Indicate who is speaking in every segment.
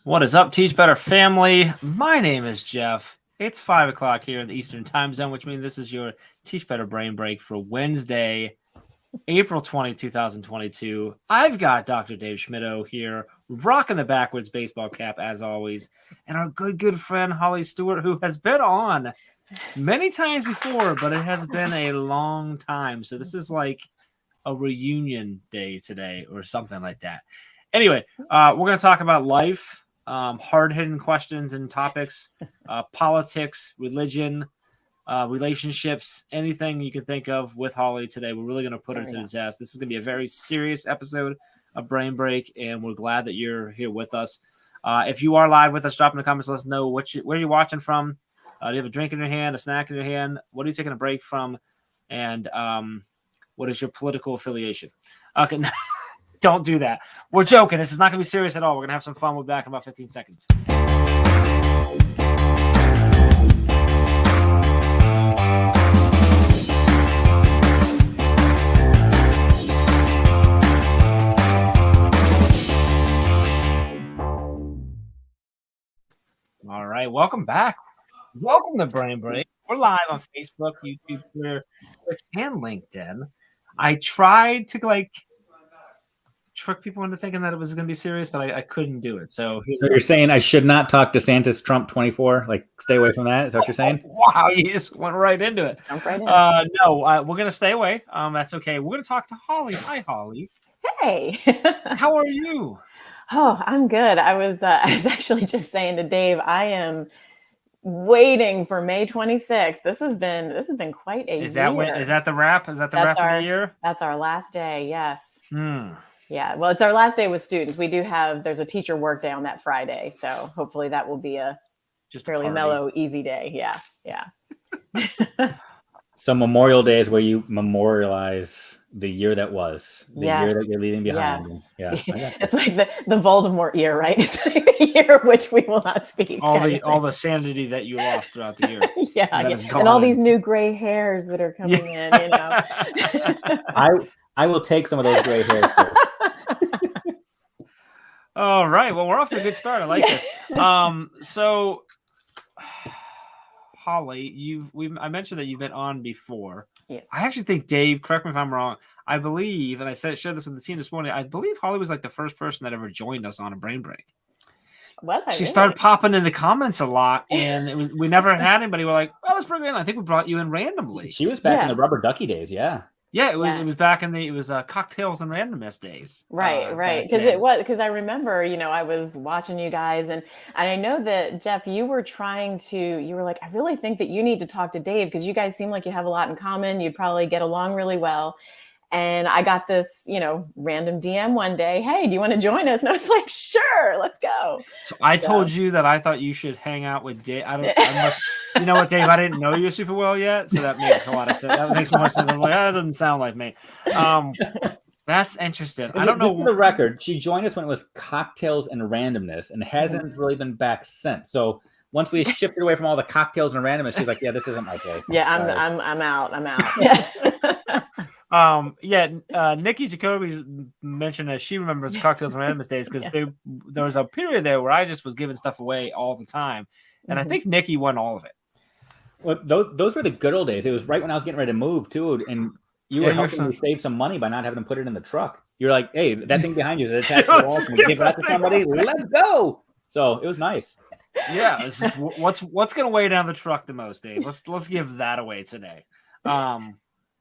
Speaker 1: What is up, Teach Better family? My name is Jeff. It's 5 o'clock here in the Eastern Time Zone, which means this is your Teach Better Brain Break for Wednesday, April 20, 2022. I've got Dr. Dave Schmittou here, rocking the backwards baseball cap as always, and our good friend Holly Stewart, who has been on many times before, but it has been a long time. So this is like a reunion day today or something like that. Anyway, we're going to talk about life. Hard-hitting questions and topics, politics, religion, relationships, anything you can think of with Holly today. We're really going to put her to the test. This is going to be a very serious episode of Brain Break, and we're glad that you're here with us. If you are live with us, drop in the comments. Let us know where you're watching from. Do you have a drink in your hand, a snack in your hand? What are you taking a break from? And what is your political affiliation? Okay, don't do that. We're joking. This is not going to be serious at all. We're going to have some fun. We'll be back in about 15 seconds. All right. Welcome back. Welcome to Brain Break. We're live on Facebook, YouTube, Twitter, Twitch, and LinkedIn. I tried to trick people into thinking that it was going to be serious, but I couldn't do it. So
Speaker 2: you're saying I should not talk DeSantis Trump 24? Like, stay away from that? Is that what you're saying?
Speaker 1: Wow, you just went right into it.
Speaker 3: Jump right in.
Speaker 1: No, we're going to stay away. That's okay. We're going to talk to Holly. Hi, Holly.
Speaker 3: Hey.
Speaker 1: How are you?
Speaker 3: Oh, I'm good. I was actually just saying to Dave, I am waiting for May 26th. This has been quite a year.
Speaker 1: Is that the wrap? Is that the wrap of the year?
Speaker 3: That's our last day. Yes. Yeah. Well, it's our last day with students. There's a teacher work day on that Friday. So hopefully that will be just fairly mellow, easy day. Yeah.
Speaker 2: So Memorial Day is where you memorialize the year that was, the year that you're leaving behind.
Speaker 3: Yes. Yeah. It's like the Voldemort year, right? It's like the year of which we will not speak.
Speaker 1: All the sanity that you lost throughout the year.
Speaker 3: Yeah. And all these new gray hairs that are coming in, you know.
Speaker 2: I will take some of those gray hairs.
Speaker 1: All right. Well, we're off to a good start. I like this. So Holly, I mentioned that you've been on before.
Speaker 3: Yes.
Speaker 1: I actually think Dave, correct me if I'm wrong, I believe, and I shared this with the team this morning, I believe Holly was like the first person that ever joined us on a Brain Break. She started popping in the comments a lot, and we never had anybody. We're like, well, let's bring her in. I think we brought you in randomly.
Speaker 2: She was back in the rubber ducky days, yeah.
Speaker 1: Yeah, it was back in the cocktails and randomness days.
Speaker 3: Right. Because I remember, I was watching you guys, and I know that Jeff, you were like, I really think that you need to talk to Dave because you guys seem like you have a lot in common. You'd probably get along really well. And I got this, random DM one day. Hey, do you want to join us? And I was like, sure, let's go.
Speaker 1: So I told you that I thought you should hang out with Dave. You know what, Dave? I didn't know you super well yet, so that makes a lot of sense. That makes more sense. I was like, that doesn't sound like me. That's interesting. I don't know.
Speaker 2: For the record, she joined us when it was cocktails and randomness, and hasn't really been back since. So once we shifted away from all the cocktails and randomness, she's like, yeah, this isn't my place.
Speaker 3: Yeah, I'm out.
Speaker 1: Nikki Jacoby mentioned that she remembers cocktails and randomness days because there was a period there where I just was giving stuff away all the time, and I think Nikki won all of it.
Speaker 2: Well, those were the good old days. It was right when I was getting ready to move too, and you were helping me save some money by not having to put it in the truck. You're like, hey, that thing behind you is attached to the wall. Can we give that to somebody? Let's go. So it was nice.
Speaker 1: Yeah, this is what's going to weigh down the truck the most, Dave. Let's give that away today.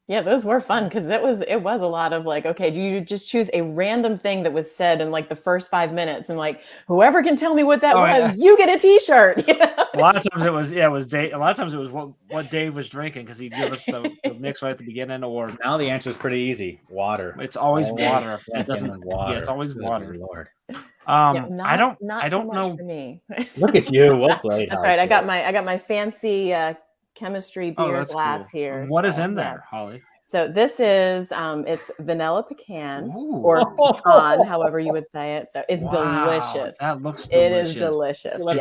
Speaker 3: Yeah, those were fun because it was a lot of like, okay, do you just choose a random thing that was said in like the first 5 minutes, and like whoever can tell me what that was, you get a T-shirt.
Speaker 1: A lot of times it was Dave. A lot of times it was what Dave was drinking because he'd give us the mix right at the beginning. Or
Speaker 2: now the answer is pretty easy: water.
Speaker 1: It's always water. It doesn't.
Speaker 2: Water.
Speaker 1: Yeah, it's always water.
Speaker 2: Lord.
Speaker 1: I don't
Speaker 3: so
Speaker 1: know.
Speaker 3: For me.
Speaker 2: Look at you. Well played.
Speaker 3: That's right. I got my fancy chemistry beer glass here.
Speaker 1: What is in there, Holly?
Speaker 3: So this is it's vanilla pecan or pecan, however you would say it. So it's delicious.
Speaker 1: That looks delicious.
Speaker 3: It is delicious.
Speaker 2: Like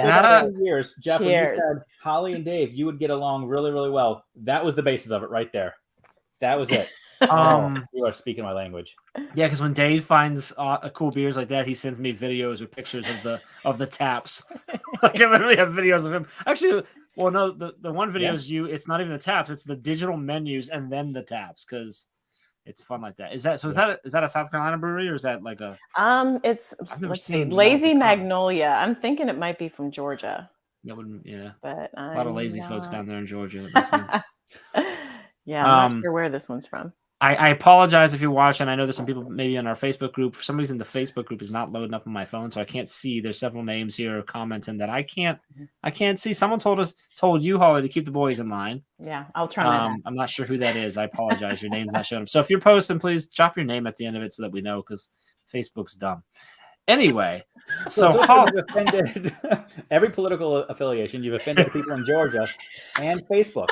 Speaker 2: years, Jeff, when you said Holly and Dave, you would get along really, really well. That was the basis of it right there. That was it. You are speaking my language.
Speaker 1: Yeah, because when Dave finds cool beers like that, he sends me videos or pictures of the taps. Like, I literally have videos of him. Actually, well, no, the one video is you. It's not even the taps; it's the digital menus and then the taps because it's fun like that. Is that a South Carolina brewery or is that like a?
Speaker 3: It's
Speaker 1: I've never
Speaker 3: let's see,
Speaker 1: seen
Speaker 3: Lazy
Speaker 1: Malty Con.
Speaker 3: Magnolia. I'm thinking it might be from Georgia.
Speaker 1: That wouldn't, yeah.
Speaker 3: But
Speaker 1: A lot of lazy folks down there in Georgia. That makes sense.
Speaker 3: Yeah, I'm not sure where this one's from.
Speaker 1: I apologize if you're watching. I know there's some people maybe in our Facebook group. For some reason, the Facebook group is not loading up on my phone, so I can't see. There's several names here or comments and that I can't see. Someone told you, Holly, to keep the boys in line.
Speaker 3: Yeah, I'll try my best.
Speaker 1: I'm not sure who that is. I apologize. Your name's not showing up. So if you're posting, please drop your name at the end of it so that we know because Facebook's dumb. Anyway, so
Speaker 2: you've offended every political affiliation. You've offended people in Georgia and Facebook.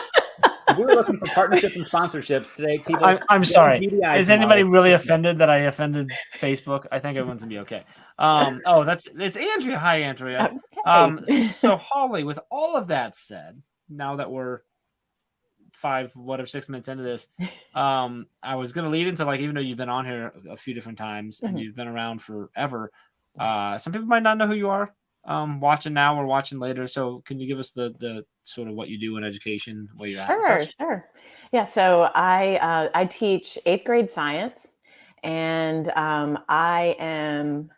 Speaker 2: If we were looking for partnerships and sponsorships today, people.
Speaker 1: I'm sorry. Is anybody really offended that I offended Facebook? I think everyone's gonna be okay. It's Andrea. Hi, Andrea. So Holly, with all of that said, now that we're 6 minutes into this, I was gonna lead into like, even though you've been on here a few different times and you've been around forever, some people might not know who you are. Watching now or watching later. So can you give us the sort of what you do in education, where you're at?
Speaker 3: Sure. Yeah. So I teach 8th grade science, and I am.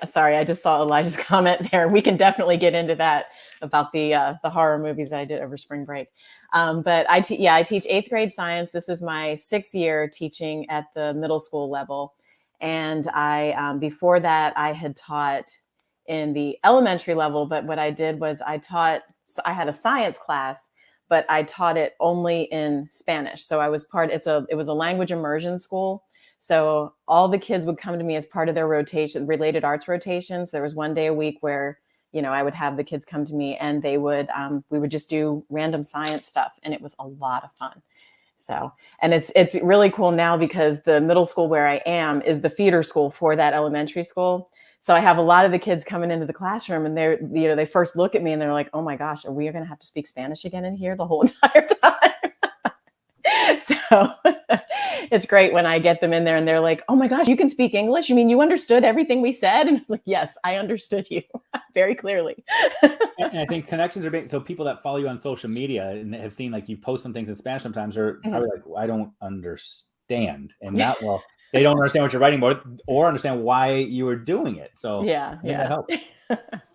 Speaker 3: Sorry, I just saw Elijah's comment there. We can definitely get into that about the horror movies I did over spring break. But I teach 8th grade science. This is my 6th year teaching at the middle school level, and I before that I had taught in the elementary level, but what I did was I had a science class, but I taught it only in Spanish. So I was it was a language immersion school. So all the kids would come to me as part of their related arts rotations. There was one day a week where, I would have the kids come to me and we would just do random science stuff. And it was a lot of fun. So, and it's really cool now because the middle school where I am is the feeder school for that elementary school. So I have a lot of the kids coming into the classroom and they first look at me and they're like, oh my gosh, are we going to have to speak Spanish again in here the whole entire time? So it's great when I get them in there and they're like, oh my gosh, you can speak English? You mean you understood everything we said? And I was like, yes, I understood you very clearly.
Speaker 2: And I think connections are big. So people that follow you on social media and have seen like you post some things in Spanish sometimes are probably like, well, I don't understand. And that, well, they don't understand what you're writing or understand why you were doing it. So
Speaker 3: yeah.
Speaker 2: That helps.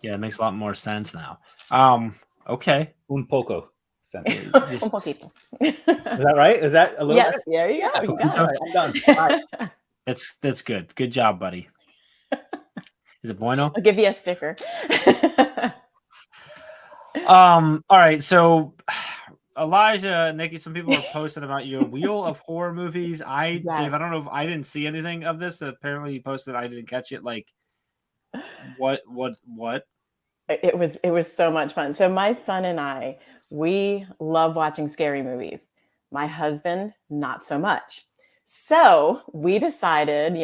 Speaker 1: Yeah, it makes a lot more sense now. Okay.
Speaker 2: Un poco.
Speaker 3: Un poquito.
Speaker 2: Is that right? Is that a little bit?
Speaker 3: Yes, there you go. You got it.
Speaker 2: I'm done. All right.
Speaker 1: That's good. Good job, buddy. Is it bueno?
Speaker 3: I'll give you a sticker.
Speaker 1: All right. So Elijah, Nikki, some people are posting about your wheel of horror movies. Dave, I don't know if I didn't see anything of this. Apparently you posted, I didn't catch it. Like what?
Speaker 3: It was so much fun. So my son and I, we love watching scary movies. My husband, not so much. So we decided,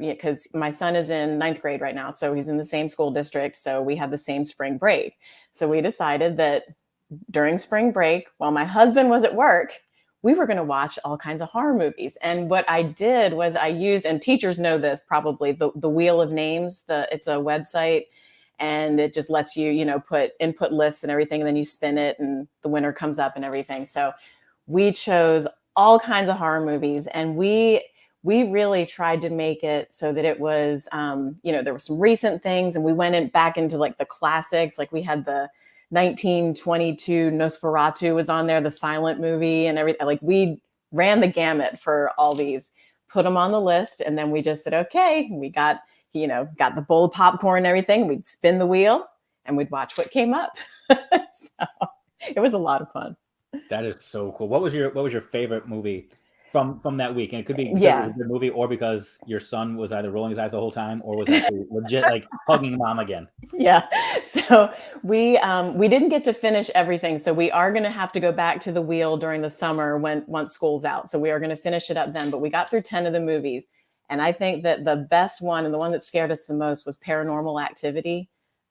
Speaker 3: because my son is in 9th grade right now. So he's in the same school district. So we have the same spring break. So we decided that during spring break, while my husband was at work, we were going to watch all kinds of horror movies. And what I did was I used, and teachers know this probably, the Wheel of Names. It's a website. And it just lets you, put input lists and everything. And then you spin it and the winner comes up and everything. So we chose all kinds of horror movies. And we really tried to make it so that it was, there were some recent things. And we went back into like the classics. Like we had the 1922 Nosferatu was on there, the silent movie and everything. Like we ran the gamut for all these, put them on the list. And then we just said, okay, we got the bowl of popcorn and everything. We'd spin the wheel and we'd watch what came up. So it was a lot of fun.
Speaker 2: That is so cool. What was your favorite movie from that week? And it could be because it was a good movie or because your son was either rolling his eyes the whole time or was actually legit like hugging mom again.
Speaker 3: Yeah. So we didn't get to finish everything. So we are going to have to go back to the wheel during the summer once school's out. So we are going to finish it up then, but we got through 10 of the movies. And I think that the best one and the one that scared us the most was Paranormal Activity.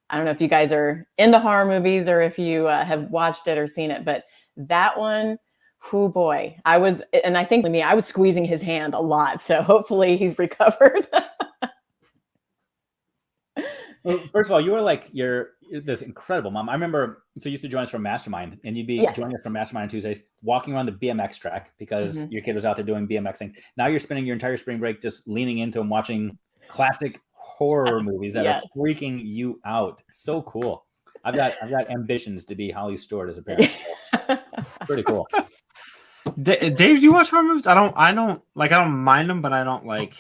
Speaker 3: I don't know if you guys are into horror movies or if you have watched it or seen it, but that one Oh boy, I was squeezing his hand a lot, so hopefully he's recovered.
Speaker 2: Well, first of all, you were you're this incredible mom. I remember, so you used to join us from Mastermind, and you'd be joining us from Mastermind on Tuesdays, walking around the BMX track because your kid was out there doing BMXing. Now you're spending your entire spring break just leaning into and watching classic horror movies that are freaking you out. So cool. I've got ambitions to be Holly Stewart as a parent. Pretty cool.
Speaker 1: Dave, do you watch horror movies? I don't mind them, but I don't like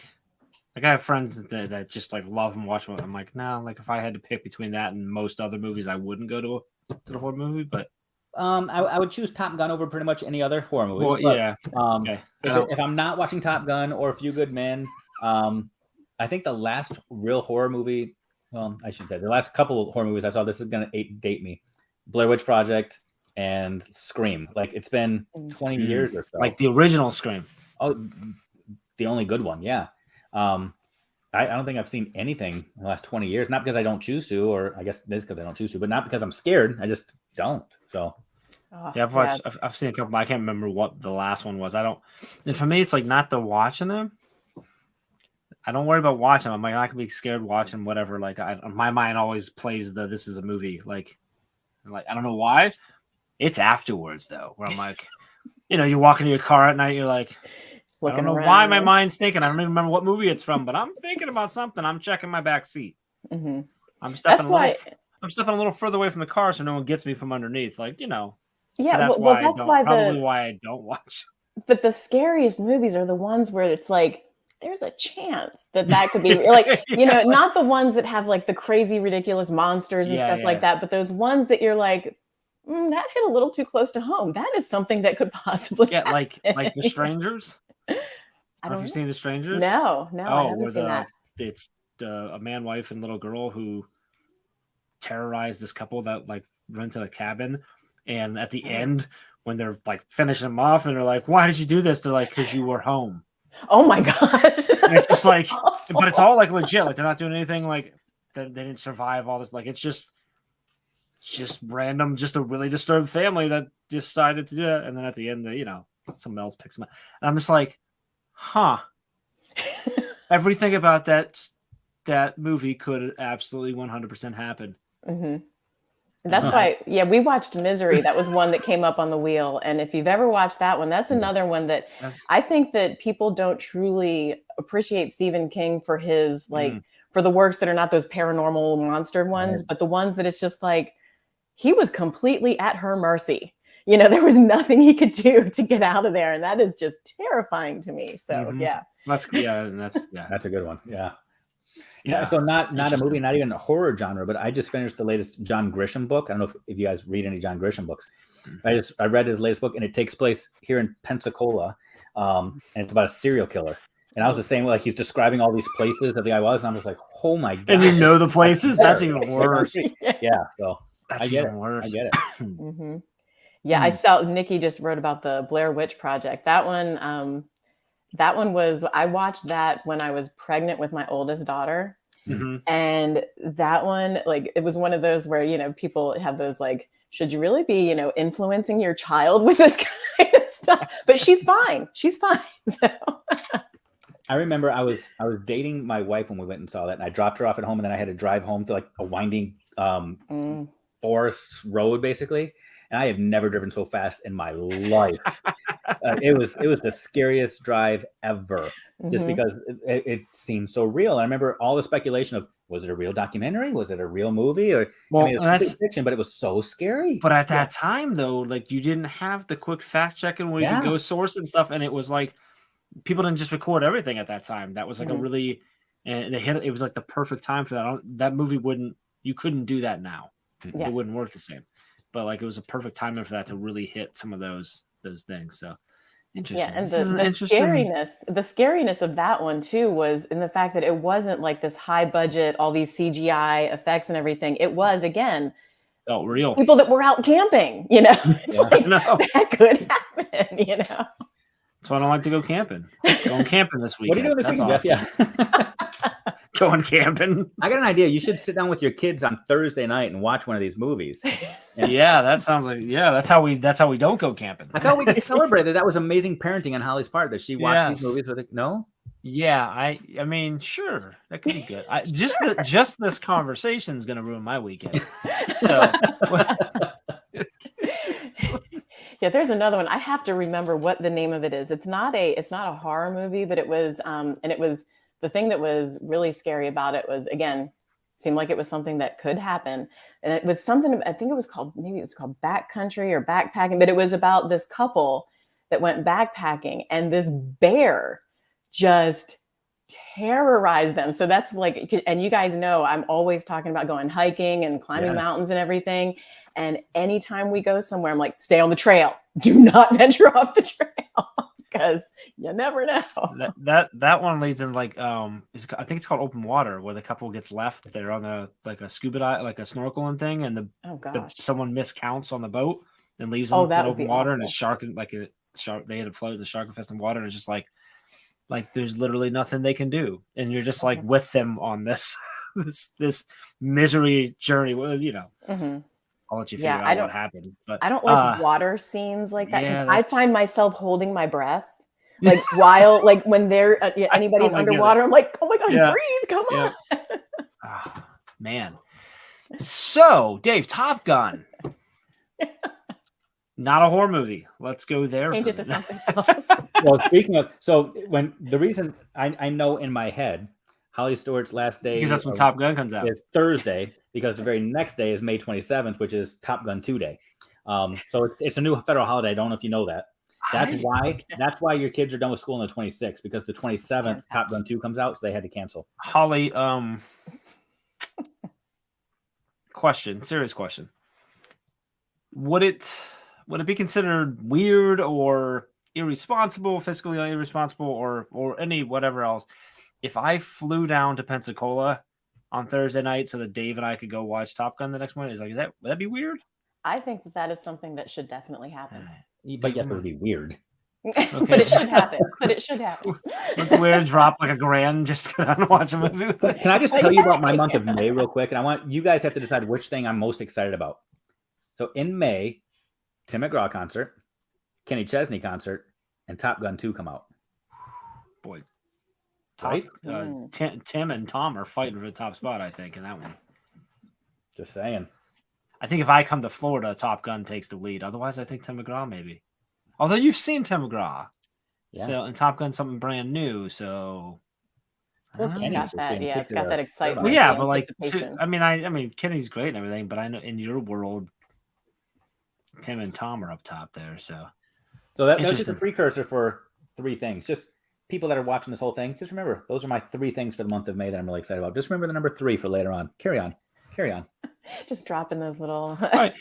Speaker 1: I have friends that just love and watch them. I'm like, no, if I had to pick between that and most other movies, I wouldn't go to the horror movie. But
Speaker 2: I would choose Top Gun over pretty much any other horror movies.
Speaker 1: Well,
Speaker 2: but,
Speaker 1: yeah.
Speaker 2: Okay. If I'm not watching Top Gun or A Few Good Men, I think the last real horror movie, well, I should say the last couple of horror movies I saw, this is going to date me, Blair Witch Project and Scream. It's been 20 years or so.
Speaker 1: The original Scream.
Speaker 2: Oh, the only good one. Yeah. I don't think I've seen anything in the last 20 years, not because I don't choose to, or I guess it is because I don't choose to, but not because I'm scared. I just don't. So
Speaker 1: yeah, I've seen a couple, but I can't remember what the last one was. And for me, it's not the watching them. I don't worry about watching them. I'm I can be scared watching whatever. My mind always plays this is a movie. I don't know why. It's afterwards though, where I'm you walk into your car at night, you're I don't know why my mind's thinking. I don't even remember what movie it's from, but I'm thinking about something. I'm checking my back seat.
Speaker 3: Mm-hmm.
Speaker 1: I'm stepping a little further away from the car so no one gets me from underneath.
Speaker 3: Yeah,
Speaker 1: so that's why I don't watch.
Speaker 3: But the scariest movies are the ones where it's there's a chance that could be not the ones that have the crazy, ridiculous monsters and stuff like that, but those ones that you're that hit a little too close to home. That is something that could possibly happen.
Speaker 1: like The Strangers. Have you seen The Strangers?
Speaker 3: No, I haven't seen that.
Speaker 1: It's a man, wife, and little girl who terrorize this couple that rented a cabin, and at the end when they're finishing them off and they're why did you do this? They're because you were home.
Speaker 3: Oh my gosh.
Speaker 1: And it's just but it's all legit. They're not doing anything they didn't survive all this. It's just random, just a really disturbed family that decided to do that. And then at the end, someone else picks them up. And I'm just huh. Everything about that movie could absolutely 100% happen.
Speaker 3: Mm-hmm. That's why, we watched Misery. That was one that came up on the wheel. And if you've ever watched that one, that's another one that I think that people don't truly appreciate Stephen King for his, for the works that are not those paranormal monster ones, but the ones that it's just he was completely at her mercy. There was nothing he could do to get out of there. And that is just terrifying to me. So,
Speaker 2: That's a good one. Yeah. Yeah. So not a movie, not even a horror genre, but I just finished the latest John Grisham book. I don't know if you guys read any John Grisham books. I read his latest book, and it takes place here in Pensacola, and it's about a serial killer. And I was the same way. He's describing all these places that the guy was, and I'm just oh my god!
Speaker 1: And you know the places? That's even worse.
Speaker 2: Yeah. So
Speaker 1: that's even worse.
Speaker 2: I get it.
Speaker 3: Mm-hmm. Yeah, I saw Nikki just wrote about the Blair Witch Project. That one was, I watched that when I was pregnant with my oldest daughter.
Speaker 1: Mm-hmm.
Speaker 3: And that one, it was one of those where, people have those, should you really be, influencing your child with this kind of stuff? But she's fine. She's fine. So.
Speaker 2: I remember I was dating my wife when we went and saw that, and I dropped her off at home, and then I had to drive home to a winding forest road, basically. And I have never driven so fast in my life. It was the scariest drive ever, just because it seemed so real. I remember all the speculation of, was it a real documentary? Was it a real movie? Or it's fiction, but it was so scary.
Speaker 1: But at that time, though, you didn't have the quick fact checking where you could go source and stuff, and it was people didn't just record everything at that time. That was a really, and it was the perfect time for that. That movie you couldn't do that now.
Speaker 3: Yeah.
Speaker 1: It wouldn't work the same. But it was a perfect timing for that to really hit some of those things. So interesting.
Speaker 3: Yeah, and the scariness of that one too was in the fact that it wasn't this high budget, all these CGI effects and everything. It was again
Speaker 1: real
Speaker 3: people that were out camping. That could happen.
Speaker 1: That's why I don't like to go camping. Going camping this
Speaker 2: What are you
Speaker 1: weekend.
Speaker 2: doing this
Speaker 1: That's
Speaker 2: weekend,
Speaker 1: awesome.
Speaker 2: Jeff? Yeah.
Speaker 1: Going camping.
Speaker 2: I got an idea. You should sit down with your kids on Thursday night and watch one of these movies.
Speaker 1: Yeah, that sounds like that's how we don't go camping.
Speaker 2: I thought we just celebrated. That was amazing parenting on Holly's part that she watched these movies with it. No?
Speaker 1: Yeah, I mean, sure, that could be good. Just this conversation is going to ruin my weekend. So
Speaker 3: yeah, there's another one. I have to remember what the name of it is. It's not a horror movie, but it was and it was the thing that was really scary about it was, again, seemed like it was something that could happen. And it was something, I think it was called backcountry or backpacking, but it was about this couple that went backpacking and this bear just terrorized them. So that's like, and you guys know, I'm always talking about going hiking and climbing mountains and everything. And anytime we go somewhere, I'm like, stay on the trail. Do not venture off the trail. Because you never know.
Speaker 1: That one leads in like I think it's called Open Water, where the couple gets left. They're on a scuba dive, like a snorkeling thing, and someone miscounts on the boat and leaves them in open water, and a shark they end up floating in the shark infested water, and it's just like there's literally nothing they can do, and you're just like with them on this this misery journey. Well, I'll let you figure out what happens. But
Speaker 3: I don't like water scenes like that because I find myself holding my breath, like while when they're anybody's underwater. I'm like, oh my gosh, breathe, come on.
Speaker 1: Oh, man. So, Dave, Top Gun. Not a horror movie. Let's go there.
Speaker 3: Change it to something else.
Speaker 2: Well, speaking of, the reason I know in my head, Holly Stewart's last day,
Speaker 1: because that's when Top Gun comes out,
Speaker 2: is Thursday, because the very next day is May 27th, which is Top Gun 2 Day. So it's a new federal holiday. I don't know if you know that. That's why your kids are done with school on the 26th, because the 27th Top Gun 2 comes out, so they had to cancel.
Speaker 1: Holly, serious question. Would it be considered weird or irresponsible, fiscally irresponsible, or any whatever else, if I flew down to Pensacola on Thursday night so that Dave and I could go watch Top Gun the next morning? Would that be weird?
Speaker 3: I think that is something that should definitely happen.
Speaker 2: But yes, it would be weird.
Speaker 3: Okay. But it should happen.
Speaker 1: Look, weird, drop like $1,000 just to watch a movie.
Speaker 2: Can I just tell you about my month of May real quick? And I want you guys have to decide which thing I'm most excited about. So in May, Tim McGraw concert, Kenny Chesney concert, and Top Gun 2 come out.
Speaker 1: Boy.
Speaker 2: Right?
Speaker 1: Tim and Tom are fighting for the top spot, I think, in that one.
Speaker 2: Just saying.
Speaker 1: I think if I come to Florida, Top Gun takes the lead. Otherwise, I think Tim McGraw maybe. Although you've seen Tim McGraw. Yeah. So, and Top Gun's something brand new, so...
Speaker 3: Kenny's it's got that excitement.
Speaker 1: Well, yeah, but I mean, Kenny's great and everything, but I know in your world, Tim and Tom are up top there, so...
Speaker 2: So that was just a precursor for 3 things. Just people that are watching this whole thing, just remember, those are my 3 things for the month of May that I'm really excited about. Just remember the number 3 for later on. Carry on.
Speaker 3: Just dropping those little...
Speaker 1: All right.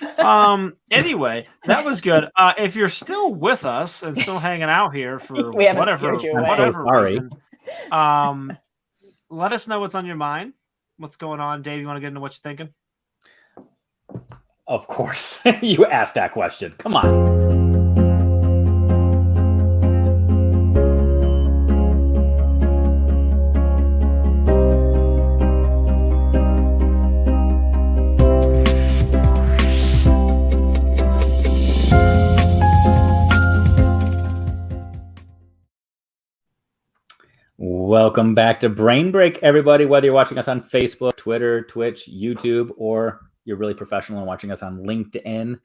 Speaker 1: Anyway, that was good. If you're still with us and still hanging out here for whatever reason, let us know what's on your mind. What's going on, Dave? You want to get into what you're thinking?
Speaker 2: Of course. You asked that question. Come on. Welcome back to Brain Break, everybody, whether you're watching us on Facebook, Twitter, Twitch, YouTube, or you're really professional and watching us on LinkedIn.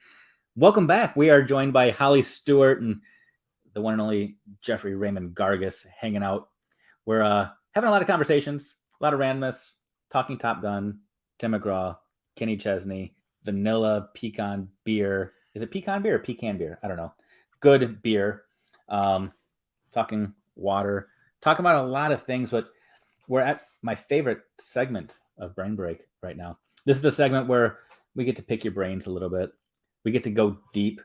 Speaker 2: Welcome back. We are joined by Holly Stewart and the one and only Jeffrey Raymond Gargis hanging out. We're having a lot of conversations, a lot of randomness, talking Top Gun, Tim McGraw, Kenny Chesney, vanilla pecan beer. Is it pecan beer or pecan beer? I don't know. Good beer. Talking water. Talking about a lot of things, but we're at my favorite segment of Brain Break right now. This is the segment where we get to pick your brains a little bit. We get to go deep.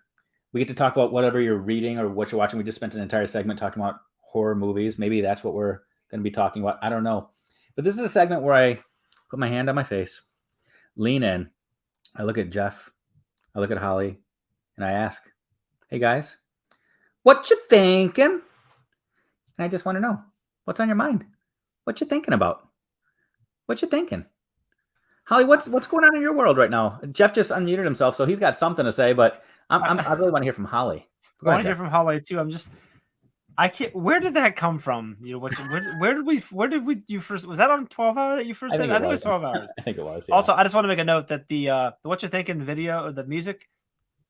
Speaker 2: We get to talk about whatever you're reading or what you're watching. We just spent an entire segment talking about horror movies. Maybe that's what we're going to be talking about. I don't know. But this is a segment where I put my hand on my face, lean in. I look at Jeff. I look at Holly, and I ask, hey, guys, what you thinking? and I just want to know what's on your mind. What you thinking about? What you thinking? Holly, what's going on in your world right now? Jeff just unmuted himself, so he's got something to say, but I really want to hear from Holly.
Speaker 1: I want to hear from Holly too. I can't. Where did that come from? You know, where did we? You first was that on 12 Hour that you first did? I think it was 12 Hours.
Speaker 2: I think it was. Yeah.
Speaker 1: Also, I just want to make a note that the What You're Thinking video or the music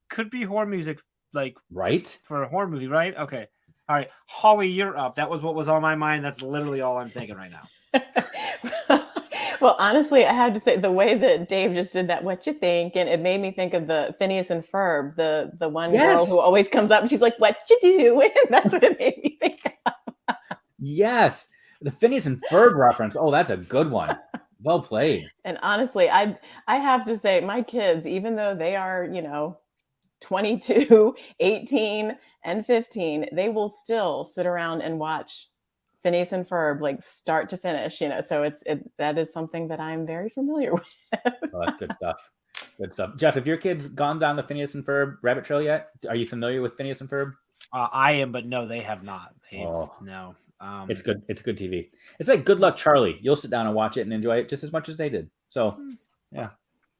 Speaker 1: could be horror music, like
Speaker 2: right
Speaker 1: for a horror movie, right? Okay, all right, Holly, you're up. That was what was on my mind. That's literally all I'm thinking right now.
Speaker 3: Well, honestly, I have to say the way that Dave just did that, what you think, and it made me think of the Phineas and Ferb, the one girl who always comes up and she's like, "What you do?" And that's what it made me think of.
Speaker 2: Yes, the Phineas and Ferb reference. Oh, that's a good one. Well played.
Speaker 3: And honestly, I have to say, my kids, even though they are, 22, 18, and 15, they will still sit around and watch Phineas and Ferb, like start to finish, so that is something that I'm very familiar with.
Speaker 2: Oh, that's good stuff. Good stuff. Jeff, have your kids gone down the Phineas and Ferb rabbit trail yet? Are you familiar with Phineas and Ferb?
Speaker 1: I am, but no, they have not. No.
Speaker 2: It's good. It's good TV. It's like Good Luck Charlie. You'll sit down and watch it and enjoy it just as much as they did. So, yeah.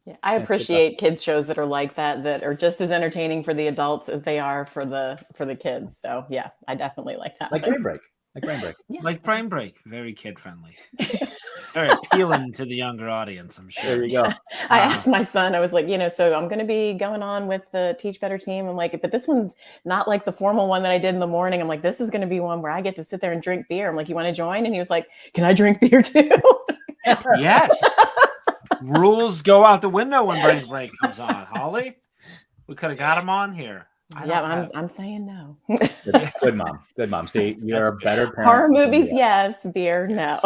Speaker 3: Yeah, I appreciate kids shows that are like that are just as entertaining for the adults as they are for the kids. So, yeah, I definitely like that.
Speaker 2: Like Brain Break. Like Brain Break.
Speaker 3: Yes.
Speaker 1: Like Brain Break. Very kid-friendly. Very appealing to the younger audience, I'm sure.
Speaker 2: There you go.
Speaker 3: I asked my son, I was like, so I'm going to be going on with the Teach Better team. I'm like, but this one's not like the formal one that I did in the morning. I'm like, this is going to be one where I get to sit there and drink beer. I'm like, you want to join? And he was like, can I drink beer too?
Speaker 1: Yes. Rules go out the window when Brain Break comes on, Holly. We could have got him on here.
Speaker 3: I'm saying no.
Speaker 2: Good mom. Good mom. See, you're a better parent.
Speaker 3: Horror movies, yes. Beer, no.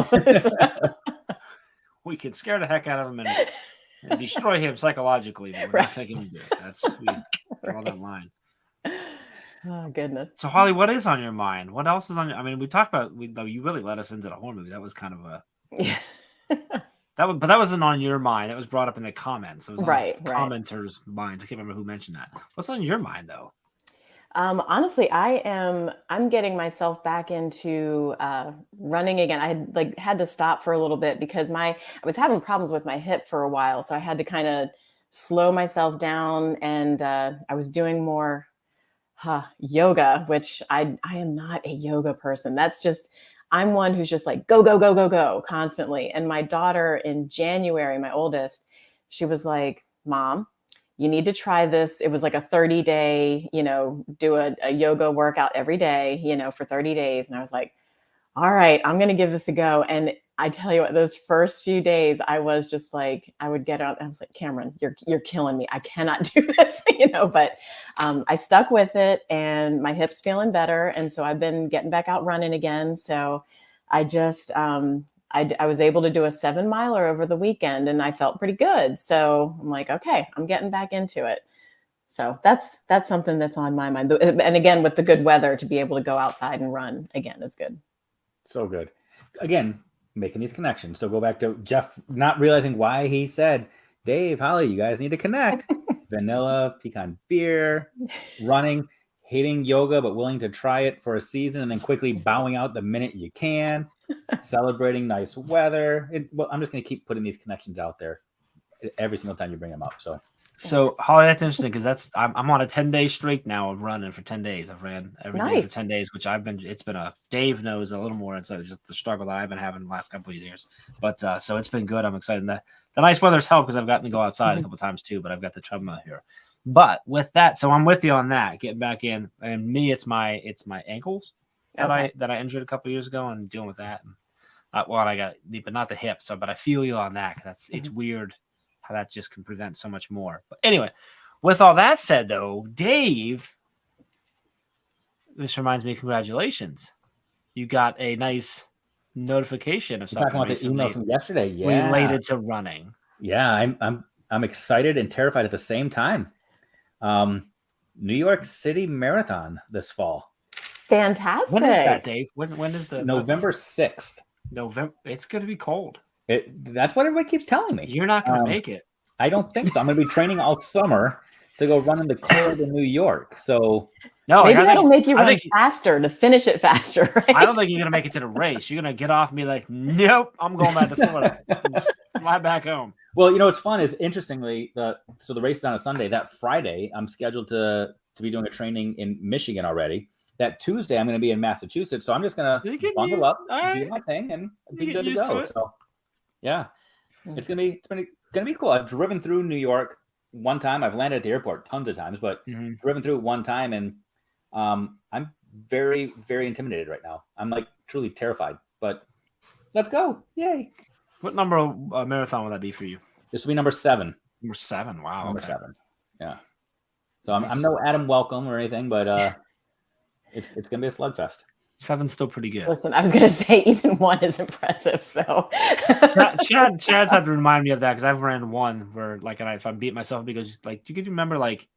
Speaker 1: We can scare the heck out of him and destroy him psychologically. But we're not thinking to do it. We draw that line.
Speaker 3: Oh, goodness.
Speaker 1: So, Holly, what is on your mind? What else is on your... I mean, we talked about... you really led us into the horror movie. That was kind of a...
Speaker 3: Yeah.
Speaker 1: But that wasn't on your mind. That was brought up in the comments. It was on commenters' minds. I can't remember who mentioned that. What's on your mind, though?
Speaker 3: Honestly, I'm getting myself back into running again. I had to stop for a little bit because I was having problems with my hip for a while. So I had to kind of slow myself down, and I was doing more yoga, which I am not a yoga person. That's just... I'm one who's just like, go, go, go, go, go constantly. And my daughter in January, my oldest, she was like, Mom, you need to try this. It was like a 30-day, do a yoga workout every day, for 30 days. And I was like, all right, I'm going to give this a go. And I tell you what, those first few days, I was just like, I would get out and I was like, Cameron, you're killing me. I cannot do this, but I stuck with it and my hip's feeling better. And so I've been getting back out running again. So I just, I was able to do a 7-miler over the weekend and I felt pretty good. So I'm like, okay, I'm getting back into it. So that's something that's on my mind. And again, with the good weather, to be able to go outside and run again is good.
Speaker 2: So good. Again, making these connections. So go back to Jeff not realizing why he said, Dave, Holly, you guys need to connect. Vanilla, pecan beer, running, hating yoga, but willing to try it for a season and then quickly bowing out the minute you can, celebrating nice weather. I'm just going to keep putting these connections out there every single time you bring them up.
Speaker 1: So Holly, that's interesting because I'm on a 10-day streak now of running for 10 days. I've ran every day for 10 days, which Dave knows a little more. It's just the struggle that I've been having the last couple of years. But so it's been good. I'm excited. The nice weather's helped because I've gotten to go outside a couple times too, but I've got the treadmill here. But with that, so I'm with you on that, getting back in. And me, it's my ankles that I injured a couple of years ago and dealing with that. And, I got, but not the hip. So, but I feel you on that because it's weird how that just can prevent so much more. But anyway, with all that said, though, Dave, this reminds me, congratulations. You got a nice notification of something
Speaker 2: about the email from yesterday,
Speaker 1: related to running.
Speaker 2: Yeah, I'm excited and terrified at the same time. New York City Marathon this fall.
Speaker 3: Fantastic.
Speaker 1: When is that, Dave? When is the
Speaker 2: November 6th?
Speaker 1: November. It's going to be cold.
Speaker 2: That's what everybody keeps telling me.
Speaker 1: You're not going to make it.
Speaker 2: I don't think so. I'm going to be training all summer to go run in the cold in New York. So
Speaker 1: No,
Speaker 3: maybe
Speaker 1: like,
Speaker 3: that'll make you run
Speaker 1: think,
Speaker 3: faster to finish it faster, right?
Speaker 1: I don't think you're gonna make it to the race. You're gonna get off and be like, nope, I'm going back to Florida. Just fly back home.
Speaker 2: Well, you know what's fun is, interestingly, the race is on a Sunday. That Friday, I'm scheduled to be doing a training in Michigan already. That Tuesday, I'm going to be in Massachusetts. So I'm just going to bundle up, do my thing, and be good to go. So, yeah, it's going to be cool. I've driven through New York one time. I've landed at the airport tons of times, but driven through it one time, and I'm very, very intimidated right now. I'm like truly terrified, but let's go. Yay.
Speaker 1: What number of marathon would that be for you?
Speaker 2: This will be number 7.
Speaker 1: Number 7. Wow.
Speaker 2: Number 7. Yeah. So nice. I'm no Adam Welcome or anything, but it's gonna be a slugfest.
Speaker 1: 7's still pretty good.
Speaker 3: Listen, I was gonna say even 1 is impressive. So
Speaker 1: Chad's had to remind me of that, because I've ran 1 where, like, if I beat myself, because, like, you could remember, like,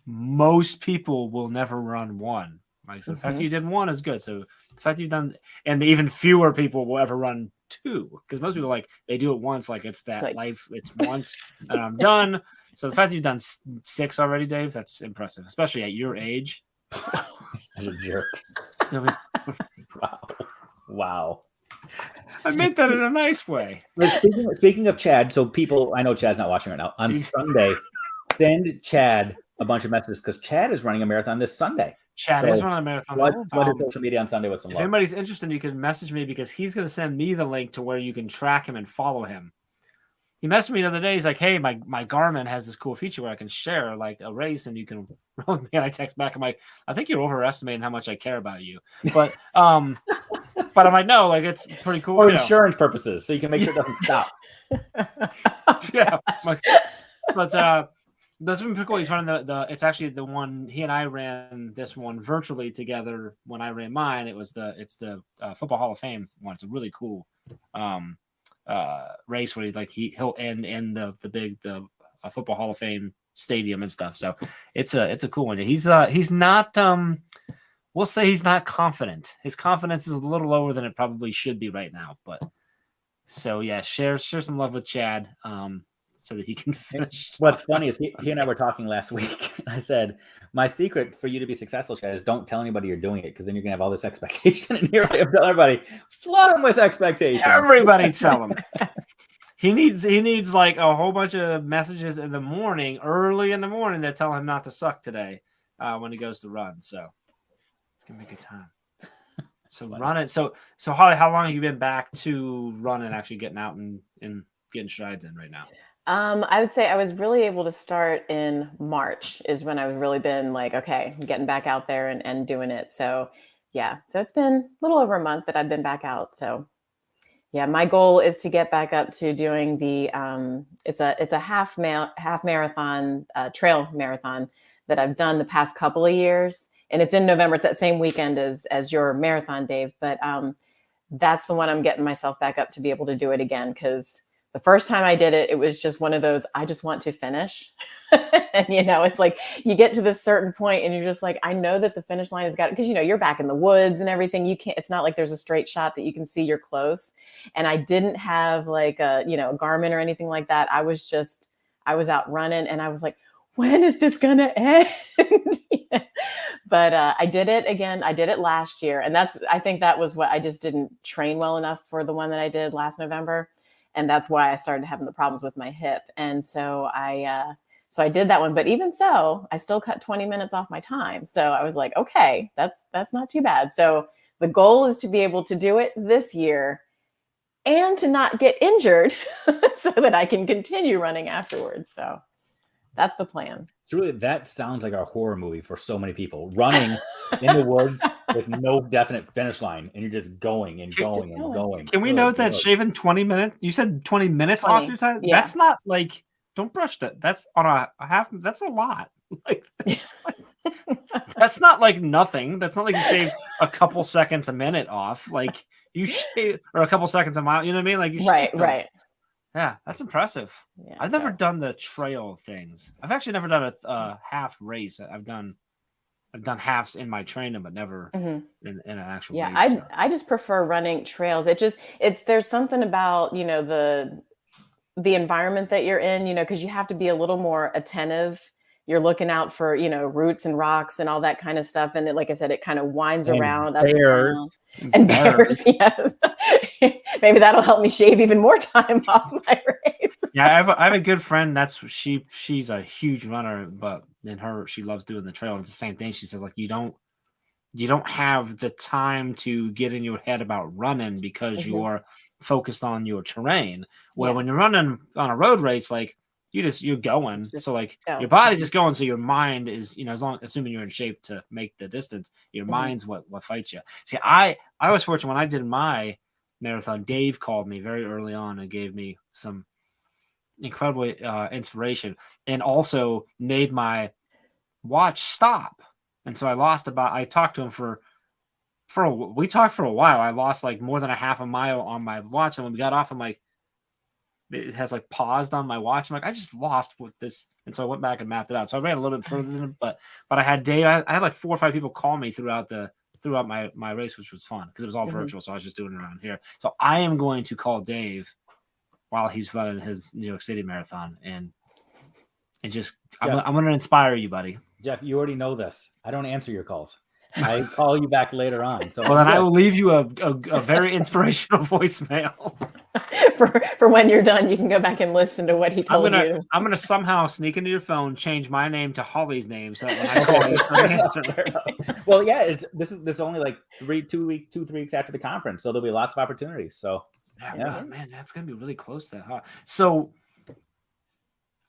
Speaker 1: most people will never run 1. Like, so the fact that you did 1 is good. So the fact that you've done, and even fewer people will ever run 2, because most people, like, they do it once, like it's that, like, life, it's once and I'm done. So the fact that you've done 6 already, Dave, that's impressive, especially at your age.
Speaker 2: Such a jerk. Wow.
Speaker 1: I meant that in a nice way.
Speaker 2: Speaking of Chad, so people, I know Chad's not watching right now. On Sunday, send Chad a bunch of messages, because Chad is running a marathon this Sunday.
Speaker 1: Chad is running a marathon.
Speaker 2: What is social media on Sunday with some
Speaker 1: if
Speaker 2: love?
Speaker 1: anybody's interested, you can message me, because he's going to send me the link to where you can track him and follow him. He messaged me the other day. He's like, hey, my Garmin has this cool feature where I can share, like, a race, and you can run with me. And I text back, I'm like, I think you're overestimating how much I care about you. But I'm like, no, like, it's pretty cool.
Speaker 2: For insurance purposes, so you can make sure it doesn't stop.
Speaker 1: Yeah. But that's been pretty cool. He's running it's actually the one, he and I ran this one virtually together. When I ran mine, it's the Football Hall of Fame one. It's a really cool race where he'll end in the big Football Hall of Fame stadium and stuff. So it's a cool one. He's not we'll say he's not confident. His confidence is a little lower than it probably should be right now. But so yeah, share some love with Chad. So that he can finish.
Speaker 2: What's funny is he and I were talking last week. I said, my secret for you to be successful, Chad, is don't tell anybody you're doing it, because then you're going to have all this expectation. And here I am telling everybody, flood him with expectation.
Speaker 1: Everybody tell him. He needs like a whole bunch of messages in the morning, early in the morning, that tell him not to suck today when he goes to run. So it's going to be a good time. So run it. So Holly, how long have you been back to run and actually getting out and getting strides in right now?
Speaker 3: I would say I was really able to start in March is when I've really been like, okay, I'm getting back out there and doing it. So yeah, so it's been a little over a month that I've been back out. So yeah, my goal is to get back up to doing the, it's a half marathon, trail marathon that I've done the past couple of years. And it's in November. It's that same weekend as your marathon, Dave. But that's the one I'm getting myself back up to be able to do it again, because the first time I did it, it was just one of those, I just want to finish. And, it's like you get to this certain point and you're just like, I know that the finish line has got, because, you're back in the woods and everything. You can't, it's not like there's a straight shot that you can see you're close. And I didn't have like a Garmin or anything like that. I was out running and I was like, when is this going to end? But I did it again. I did it last year. And I think that was what I just didn't train well enough for the one that I did last November. And that's why I started having the problems with my hip. And so I did that one. But even so, I still cut 20 minutes off my time. So I was like, okay, that's not too bad. So the goal is to be able to do it this year and to not get injured so that I can continue running afterwards. So that's the plan.
Speaker 2: So really, that sounds like a horror movie for so many people. Running in the woods with no definite finish line, and you're just going and going and going.
Speaker 1: Can we note that shaving 20 minutes? You said 20 minutes off your time? Yeah. That's not like, don't brush that. That's on a half. That's a lot. Like, that's not like nothing. That's not like you shave a couple seconds a minute off. Like you shave, or a couple seconds a mile. You know what I mean? Like you
Speaker 3: right.
Speaker 1: Yeah, that's impressive. Yeah, I've never done the trail things. I've actually never done a half race. I've done halves in my training, but never in an actual race.
Speaker 3: Yeah, I just prefer running trails. There's something about, the environment that you're in, because you have to be a little more attentive. you're looking out for, roots and rocks and all that kind of stuff. And like I said, it kind of winds
Speaker 2: And
Speaker 3: around
Speaker 2: bears.
Speaker 3: up and bears. Yes. Maybe that'll help me shave even more time off my race.
Speaker 1: Yeah, I have a good friend. She's a huge runner, but she loves doing the trail. It's the same thing. She says, like, you don't have the time to get in your head about running because you're focused on your terrain. Where when you're running on a road race, like you're going. So like your body's just going. So your mind is, assuming you're in shape to make the distance, your mind's what fights you. See, I was fortunate when I did my marathon. Dave called me very early on and gave me some incredible inspiration, and also made my watch stop. And so I talked to him we talked for a while. I lost like more than a half a mile on my watch. And when we got off, I'm like, it has like paused on my watch. I'm like, I just lost with this. And so I went back and mapped it out. So I ran a little bit further than him, but I had Dave. I had like 4 or 5 people call me throughout my race, which was fun because it was all virtual. So I was just doing it around here. So I am going to call Dave while he's running his New York City marathon. And just, I'm going to inspire you, buddy.
Speaker 2: Jeff, you already know this. I don't answer your calls. I call you back later on. So
Speaker 1: then I will leave you a very inspirational voicemail.
Speaker 3: For when you're done, you can go back and listen to what he told you.
Speaker 1: I'm gonna somehow sneak into your phone, change my name to Holly's name, so that when I call you, answer.
Speaker 2: Well, yeah, this is only like 2 weeks after the conference, so there'll be lots of opportunities. So
Speaker 1: yeah, man, that's gonna be really close to that. Huh? So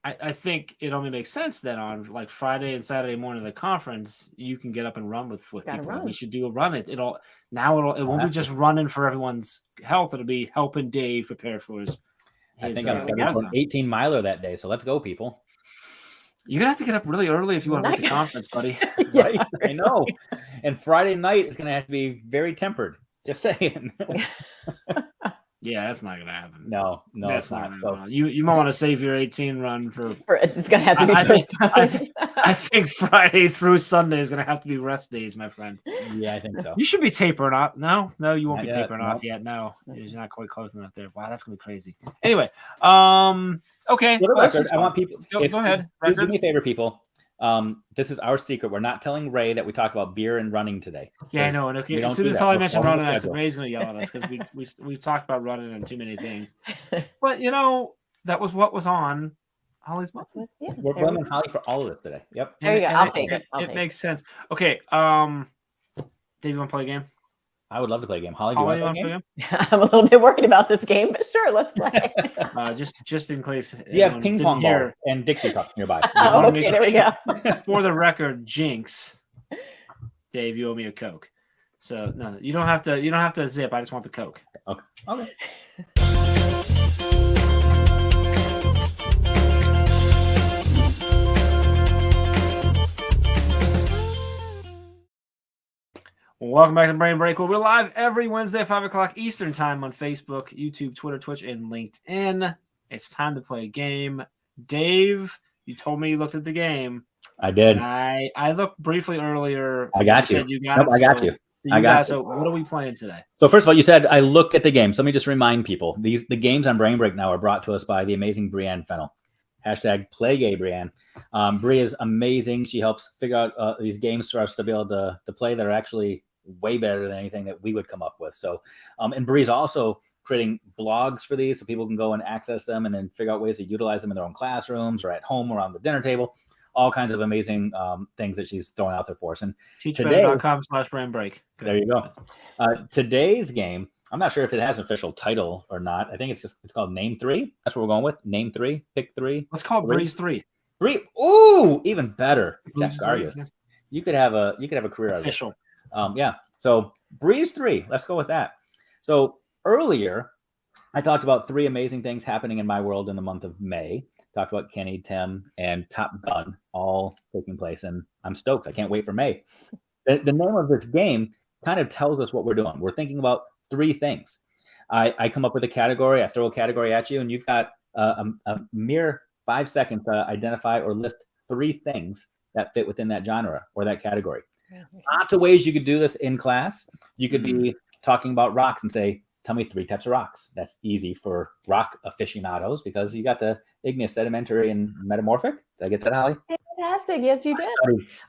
Speaker 1: I think it only makes sense that on like Friday and Saturday morning of the conference, you can get up and run with people. We should do a run. It won't be just running for everyone's health. It'll be helping Dave prepare for his
Speaker 2: I think I'm starting for an 18-miler that day. So let's go, people.
Speaker 1: You're gonna have to get up really early if you want to make the conference, buddy.
Speaker 2: Right? I know. And Friday night is gonna have to be very tempered. Just saying.
Speaker 1: Yeah, that's not gonna happen.
Speaker 2: No,
Speaker 1: that's not. So, you might want to save your 18 run for
Speaker 3: it's gonna have to be.
Speaker 1: I think Friday through Sunday is gonna have to be rest days, my friend.
Speaker 2: Yeah, I think so.
Speaker 1: You should be tapering off. No, you won't be tapering off yet. No, you're not quite close enough there. Wow, that's gonna be crazy. Anyway, okay.
Speaker 2: I want people.
Speaker 1: Go ahead.
Speaker 2: Do me a favor, people. This is our secret. We're not telling Ray that we talked about beer and running today.
Speaker 1: Yeah, I know. And okay, as soon as I mentioned running, I said Ray's going to yell at us because we talked about running and too many things. But that was what was on Holly's month.
Speaker 2: Yeah, we're blaming Holly for all of this today. Yep.
Speaker 3: There you go. I'll take it.
Speaker 1: It makes sense. Okay. Dave, you want to play a game?
Speaker 2: I would love to play a game. Holly, do you want to play a game?
Speaker 3: I'm a little bit worried about this game, but sure, let's play.
Speaker 1: Just in case.
Speaker 2: You have ping pong ball and Dixie cups nearby.
Speaker 3: Okay, there we go.
Speaker 1: For the record, Jinx, Dave, you owe me a Coke. So no, you don't have to zip. I just want the Coke.
Speaker 2: Okay.
Speaker 1: Welcome back to Brain Break. We're live every Wednesday at 5 o'clock Eastern Time on Facebook, YouTube, Twitter, Twitch, and LinkedIn. It's time to play a game. Dave, you told me you looked at the game.
Speaker 2: I did.
Speaker 1: I looked briefly earlier.
Speaker 2: I got you. I got you.
Speaker 1: So what are we playing today?
Speaker 2: So first of all, you said I looked at the game. So let me just remind people. The games on Brain Break now are brought to us by the amazing Brienne Fennell. #PlayGayBrienne. Brie is amazing. She helps figure out these games for us to be able to play that are actually way better than anything that we would come up with. So, and Brie's also creating blogs for these so people can go and access them and then figure out ways to utilize them in their own classrooms or at home or around the dinner table. All kinds of amazing things that she's throwing out there for us. And
Speaker 1: teachbetter.com/brainbreak.
Speaker 2: There you go. Today's game, I'm not sure if it has an official title or not. I think it's called Name 3. That's what we're going with. Name 3, pick 3.
Speaker 1: Let's call it Breeze 3.
Speaker 2: Bree, ooh, even better. Jeff Gargas. You could have a career
Speaker 1: official.
Speaker 2: Yeah. So Breeze 3. Let's go with that. So earlier, I talked about 3 amazing things happening in my world in the month of May. Talked about Kenny, Tim, and Top Gun all taking place, and I'm stoked. I can't wait for May. The name of this game kind of tells us what we're doing. We're thinking about 3 things. I come up with a category. I throw a category at you, and you've got a mere 5 seconds to identify or list 3 things that fit within that genre or that category. Lots of ways you could do this in class. You could be talking about rocks and say, tell me 3 types of rocks. That's easy for rock aficionados because you got the igneous, sedimentary, and metamorphic. Did I get that, Holly?
Speaker 3: fantastic. Yes, you did.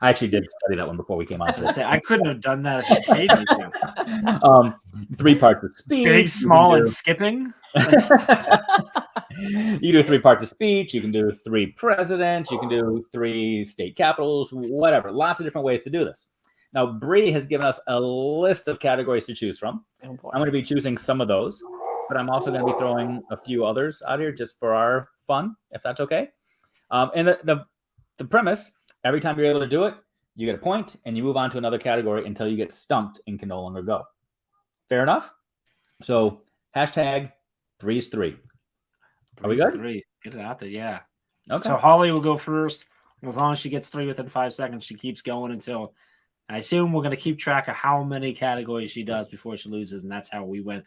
Speaker 2: I actually did study that one before we came on today.
Speaker 1: I couldn't have done that if you paid me to.
Speaker 2: 3 parts of speech.
Speaker 1: Big, small, and skipping.
Speaker 2: You can do 3 parts of speech. You can do 3 presidents. You can do 3 state capitals, whatever. Lots of different ways to do this. Now, Bree has given us a list of categories to choose from.
Speaker 3: Oh, boy.
Speaker 2: I'm going to be choosing some of those, but I'm also going to be throwing a few others out here just for our fun, if that's okay. And the premise, every time you're able to do it, you get a point, and you move on to another category until you get stumped and can no longer go. Fair enough? So, hashtag Breeze 3. Are we good?
Speaker 1: 3. Get it out there, yeah.
Speaker 2: Okay.
Speaker 1: So Holly will go first. As long as she gets 3 within 5 seconds, she keeps going until I assume we're going to keep track of how many categories she does before she loses, and that's how we win.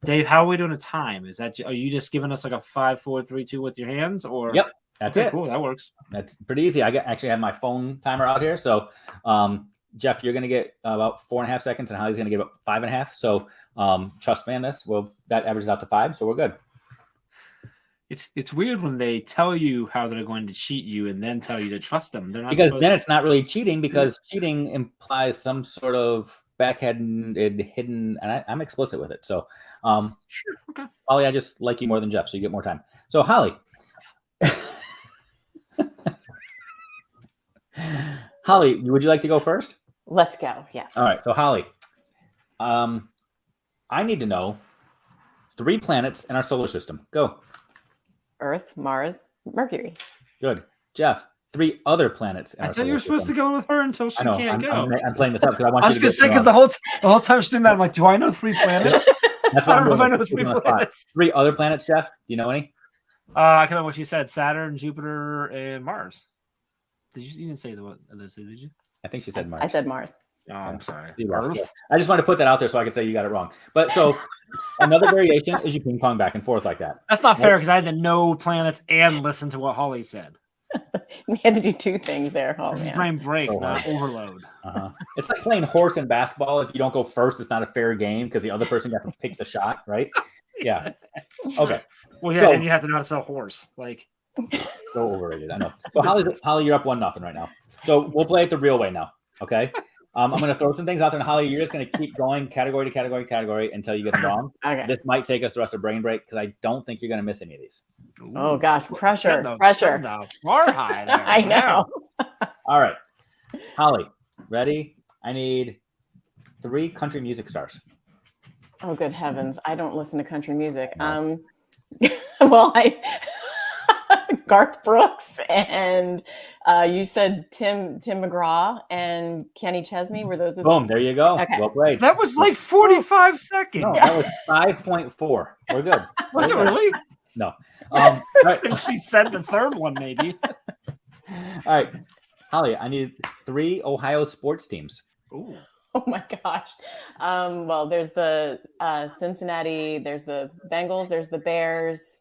Speaker 1: Dave, how are we doing a time? Are you just giving us like a 5, 4, 3, 2 with your hands, or?
Speaker 2: Yep, that's it.
Speaker 1: Cool, that works.
Speaker 2: That's pretty easy. I actually have my phone timer out here. So, Jeff, you're going to get about 4.5 seconds, and Holly's going to get about 5.5. So, trust me on this. Well, that averages out to 5, so we're good.
Speaker 1: It's weird when they tell you how they're going to cheat you and then tell you to trust them. They're not
Speaker 2: because then it's not really cheating, because cheating implies some sort of backhanded, hidden, and I'm explicit with it. So,
Speaker 1: sure, okay.
Speaker 2: Holly, I just like you more than Jeff, so you get more time. So, Holly, would you like to go first?
Speaker 3: Let's go. Yes.
Speaker 2: All right. So, Holly, I need to know 3 planets in our solar system. Go.
Speaker 3: Earth, Mars, Mercury.
Speaker 2: Good. Jeff, 3 other planets in
Speaker 1: I
Speaker 2: our
Speaker 1: thought
Speaker 2: solar
Speaker 1: you were supposed to go with her until she can't go.
Speaker 2: I'm playing this up because I want
Speaker 1: I
Speaker 2: you
Speaker 1: was
Speaker 2: to
Speaker 1: going to say, because the whole time she's doing that, I'm like, do I know 3 planets?
Speaker 2: That's
Speaker 1: I don't know if I know 3 planets.
Speaker 2: 3 other planets, Jeff? Do you know any?
Speaker 1: I can know what she said: Saturn, Jupiter, and Mars. You didn't say the others, did you?
Speaker 2: I think she said Mars.
Speaker 3: I said Mars.
Speaker 1: Oh, I'm sorry.
Speaker 2: Earth? Yeah. I just want to put that out there so I can say you got it wrong. But so another variation is you ping pong back and forth like that.
Speaker 1: That's not fair because I had to know planets and listen to what Holly said.
Speaker 3: We had to do 2 things there. Oh,
Speaker 1: This is
Speaker 3: man.
Speaker 1: brain break, not overload.
Speaker 2: It's like playing horse in basketball. If you don't go first, it's not a fair game because the other person got to pick the shot, right? Yeah. Okay.
Speaker 1: Well, yeah, and you have to know how to spell horse. Like,
Speaker 2: so overrated. I know. So Holly, you're up 1-0 right now. So we'll play it the real way now. Okay. I'm going to throw some things out there, and Holly, you're just going to keep going category to category until you get them wrong.
Speaker 3: Okay.
Speaker 2: This might take us the rest of brain break because I don't think you're going to miss any of these.
Speaker 3: Oh gosh, pressure.
Speaker 1: Far high. There.
Speaker 3: I know.
Speaker 2: All right, Holly, ready? I need 3 country music stars.
Speaker 3: Oh, good heavens! I don't listen to country music.
Speaker 2: No.
Speaker 3: Well, Garth Brooks and you said Tim McGraw and Kenny Chesney. Were those?
Speaker 2: Boom! There you go.
Speaker 3: Okay.
Speaker 2: Well played.
Speaker 1: That was like 45 seconds.
Speaker 2: No, that was 5.4. We're good.
Speaker 1: Was it really?
Speaker 2: No. Right.
Speaker 1: She said the third one, maybe.
Speaker 2: All right, Holly, I need 3 Ohio sports teams.
Speaker 1: Ooh.
Speaker 3: Oh my gosh. Well, there's the Cincinnati, there's the Bengals, there's the Bears.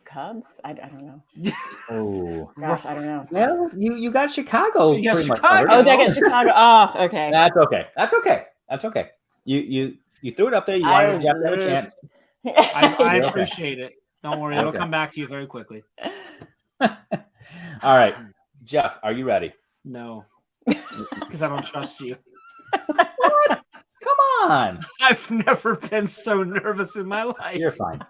Speaker 3: Cubs? I don't know.
Speaker 2: Oh
Speaker 3: gosh, I don't know.
Speaker 2: Well, you got Chicago.
Speaker 1: You got
Speaker 2: pretty much
Speaker 1: Chicago.
Speaker 2: covered.
Speaker 3: Oh, did I get Chicago? Oh, okay.
Speaker 2: That's okay. You threw it up there. You wanted Jeff to have a chance.
Speaker 1: I appreciate it. Don't worry, it'll
Speaker 2: Okay.
Speaker 1: come back to you very quickly.
Speaker 2: All right, Jeff, are you ready?
Speaker 1: No, because I don't trust you.
Speaker 2: What? Come on.
Speaker 1: I've never been so nervous in my life.
Speaker 2: You're fine.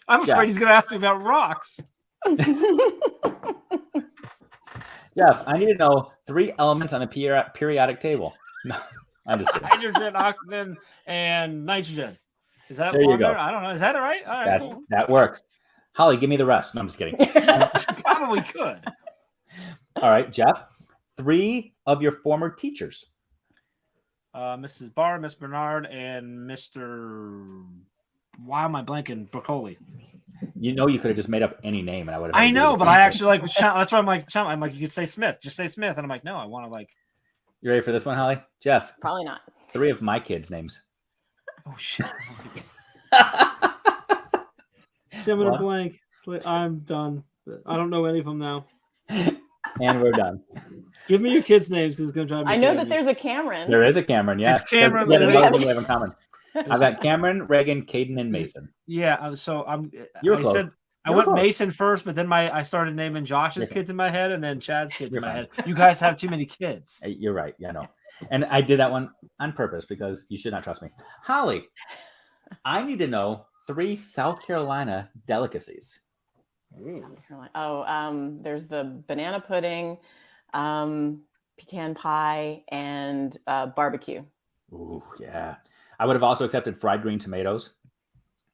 Speaker 1: I'm afraid he's going to ask me about rocks.
Speaker 2: Jeff, I need to know 3 elements on the periodic table. No, I'm just kidding.
Speaker 1: Hydrogen, oxygen, and nitrogen. Is that
Speaker 2: There you
Speaker 1: one
Speaker 2: go.
Speaker 1: there? I don't know. Is that right? All right, cool.
Speaker 2: That works. Holly, give me the rest. No, I'm just kidding.
Speaker 1: She probably could.
Speaker 2: All right, Jeff, 3 of your former teachers.
Speaker 1: Mrs. Barr, Miss Bernard, and Mr. Why am I blanking? Broccoli.
Speaker 2: You know, you could have just made up any name, and I would have.
Speaker 1: I know, but I actually like. That's why I'm like, you could say Smith. Just say Smith, and I'm like, no, I want to like.
Speaker 2: You ready for this one, Holly? Jeff,
Speaker 3: Probably not.
Speaker 2: 3 of my kids' names.
Speaker 1: Oh shit! See, I'm gonna blank. I'm done. I don't know any of them now.
Speaker 2: And we're done.
Speaker 1: Give me your kids' names because it's gonna drive me.
Speaker 3: I know
Speaker 1: crazy.
Speaker 3: that there's a Cameron.
Speaker 2: There is a Cameron, yes.
Speaker 1: It's Cameron.
Speaker 2: Yeah, another thing we have in common. I've got Cameron, Reagan, Caden, and Mason.
Speaker 1: Yeah. So I'm.
Speaker 2: You were close.
Speaker 1: I went Mason first, but then I started naming Josh's kids in my head and then Chad's kids in my head. You guys have too many kids.
Speaker 2: You're right. Yeah, no. And I did that one on purpose because you should not trust me. Holly, I need to know 3 South Carolina delicacies.
Speaker 3: South Carolina. Oh, there's the banana pudding, pecan pie, and barbecue.
Speaker 2: Ooh, yeah. I would have also accepted fried green tomatoes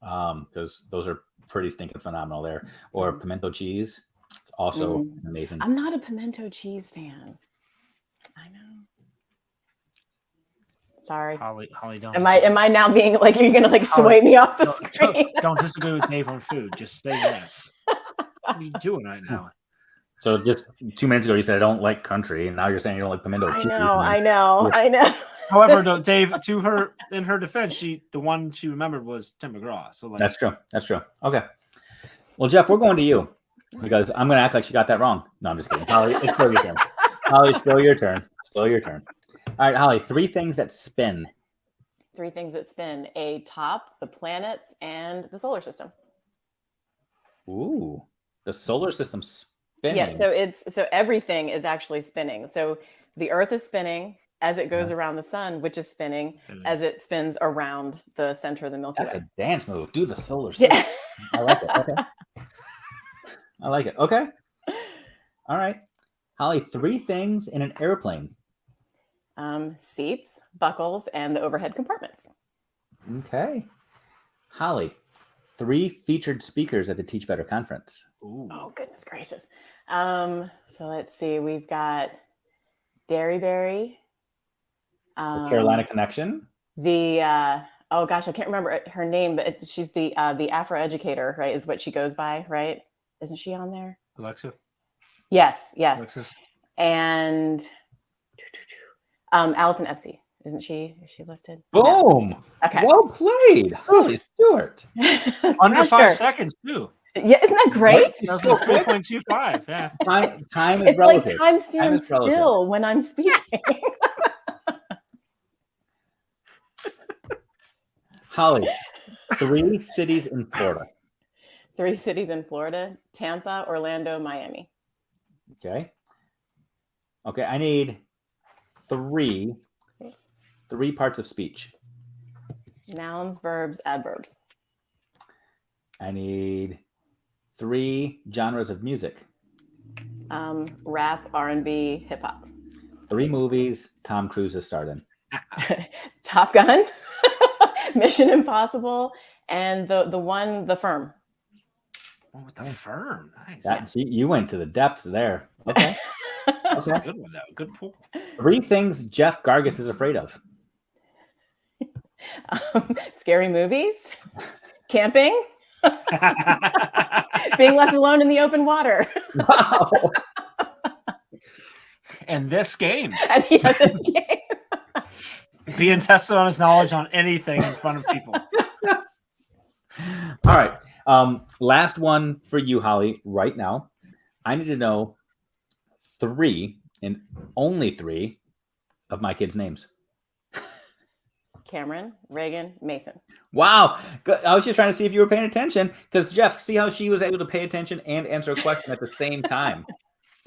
Speaker 2: because those are pretty stinking phenomenal there. Or pimento cheese. It's also amazing.
Speaker 3: I'm not a pimento cheese fan. I know. Sorry.
Speaker 1: Holly, don't.
Speaker 3: Am I now being like, are you going to like sway me off the screen?
Speaker 1: Don't disagree with Dave on food. Just say yes. What are you doing right now?
Speaker 2: So just 2 minutes ago, you said I don't like country, and now you're saying you don't like pimento cheese.
Speaker 3: I know.
Speaker 1: However, though, Dave, in her defense, the one she remembered was Tim McGraw. So
Speaker 2: That's true. Okay. Well, Jeff, we're going to you because I'm going to act like she got that wrong. No, I'm just kidding. Holly, it's still your turn. Holly, still your turn. All right, Holly, 3 things that spin.
Speaker 3: 3 things that spin: a top, the planets, and the solar system.
Speaker 2: Ooh, the solar system spinning.
Speaker 3: Yeah, so everything is actually spinning. So the Earth is spinning as it goes around the sun, which is spinning as it spins around the center of the Milky Way.
Speaker 2: That's a dance move. Do the solar system. Yeah. I like it. Okay. I like it. Okay. All right. Holly, 3 things in an airplane.
Speaker 3: Seats, buckles, and the overhead compartments.
Speaker 2: Okay. Holly, 3 featured speakers at the Teach Better conference.
Speaker 3: Ooh. Oh, goodness gracious. So let's see. We've got Derryberry.
Speaker 2: The Carolina Connection.
Speaker 3: Oh gosh, I can't remember her name, but she's the Afro educator, right? Is what she goes by, right? Isn't she on there?
Speaker 1: Alexa.
Speaker 3: Yes.
Speaker 1: Alexis.
Speaker 3: And Allison Epsy, isn't she? Is she listed?
Speaker 2: Boom.
Speaker 3: No. Okay.
Speaker 2: Well played, Holly Stewart.
Speaker 1: Under 5 seconds too.
Speaker 3: Yeah, isn't that great?
Speaker 1: That's 3.25. Yeah.
Speaker 2: Time is
Speaker 3: it's
Speaker 2: relative.
Speaker 3: Like time stands still when I'm speaking.
Speaker 2: Holly, 3 cities in Florida.
Speaker 3: 3 cities in Florida: Tampa, Orlando, Miami.
Speaker 2: Okay. I need 3 parts of speech.
Speaker 3: Nouns, verbs, adverbs.
Speaker 2: I need 3 genres of music.
Speaker 3: Rap, R&B, hip hop.
Speaker 2: 3 movies Tom Cruise has starred in.
Speaker 3: Top Gun, Mission Impossible, and the Firm.
Speaker 1: Oh, the Firm. Nice.
Speaker 2: You went to the depths there. Okay.
Speaker 1: That's a good one, though. Good pull.
Speaker 2: 3 things Jeff Gargas is afraid of.
Speaker 3: Scary movies, camping, being left alone in the open water.
Speaker 2: Wow.
Speaker 1: And this game.
Speaker 3: This game.
Speaker 1: Being tested on his knowledge on anything in front of people.
Speaker 2: All right. Last one for you, Holly, right now. I need to know 3 and only 3 of my kids' names.
Speaker 3: Cameron, Reagan, Mason.
Speaker 2: Wow. I was just trying to see if you were paying attention because, Jeff, see how she was able to pay attention and answer a question at the same time.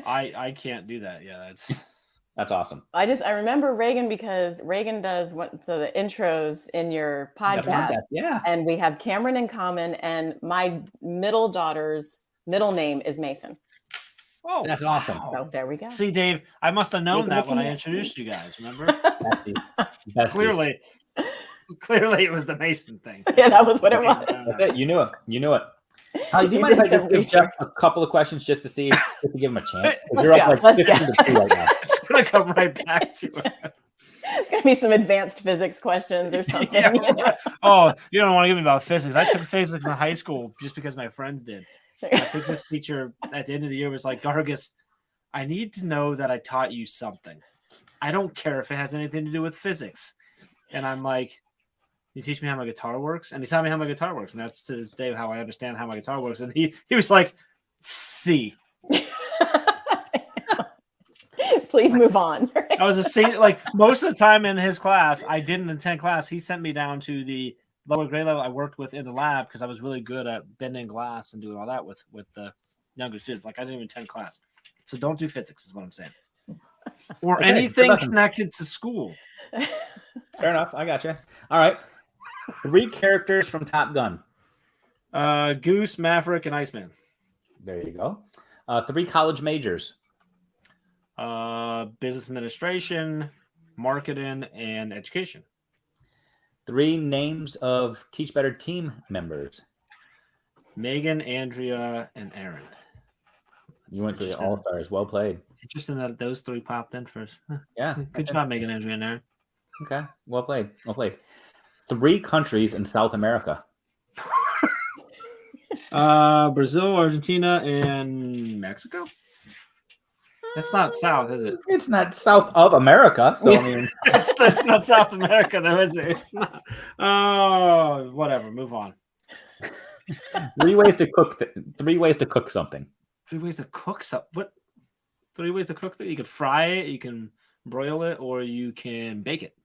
Speaker 1: I can't do that. Yeah,
Speaker 2: that's awesome.
Speaker 3: I remember Reagan because Reagan does the intros in your podcast.
Speaker 2: Yeah.
Speaker 3: And we have Cameron in common, and my middle daughter's middle name is Mason.
Speaker 2: Oh, that's awesome.
Speaker 3: So there we go.
Speaker 1: See, Dave, I must have known that when I introduced you guys. Remember? Clearly, it was the Mason thing.
Speaker 3: Yeah, that was what it was.
Speaker 2: That's it. You knew it. Do you mind if I give Jeff a couple of questions just to give him a chance? You're up like 15 to 2 right now.
Speaker 1: It's gonna come right back to it.
Speaker 3: It's gonna be some advanced physics questions or something.
Speaker 1: Yeah, right. Oh, you don't want to give me about physics. I took physics in high school just because my friends did. My physics teacher at the end of the year was like, Gargas, I need to know that I taught you something. I don't care if it has anything to do with physics. And I'm like, you teach me how my guitar works? And he taught me how my guitar works. And that's to this day how I understand how my guitar works. And he was like, C.
Speaker 3: Please move on.
Speaker 1: I was a C. Like most of the time in his class, I didn't attend class. He sent me down to the lower grade level I worked with in the lab because I was really good at bending glass and doing all that with the younger students. Like I didn't even attend class. So don't do physics is what I'm saying. Or
Speaker 2: Okay,
Speaker 1: anything connected to school.
Speaker 2: Fair enough. I got you. All right. 3 characters from Top Gun.
Speaker 1: Goose, Maverick, and Iceman.
Speaker 2: There you go. 3 college majors.
Speaker 1: Business administration, marketing, and education.
Speaker 2: 3 names of Teach Better team members.
Speaker 1: Megan, Andrea, and Aaron.
Speaker 2: You went to the All-Stars. Well played.
Speaker 1: Interesting that those 3 popped in first.
Speaker 2: Yeah.
Speaker 1: Good job, Megan, Andrea, and Aaron.
Speaker 2: Okay. Well played. Well played. 3 countries in South America.
Speaker 1: Brazil, Argentina, and Mexico. That's not South, is it?
Speaker 2: It's not South of America. So I mean,
Speaker 1: that's not South America, though, is it? It's not. Oh, whatever. Move on.
Speaker 2: 3 ways to cook. 3 ways to cook something.
Speaker 1: 3 ways to cook something. What? 3 ways to cook that? You can fry it, you can broil it, or you can bake it.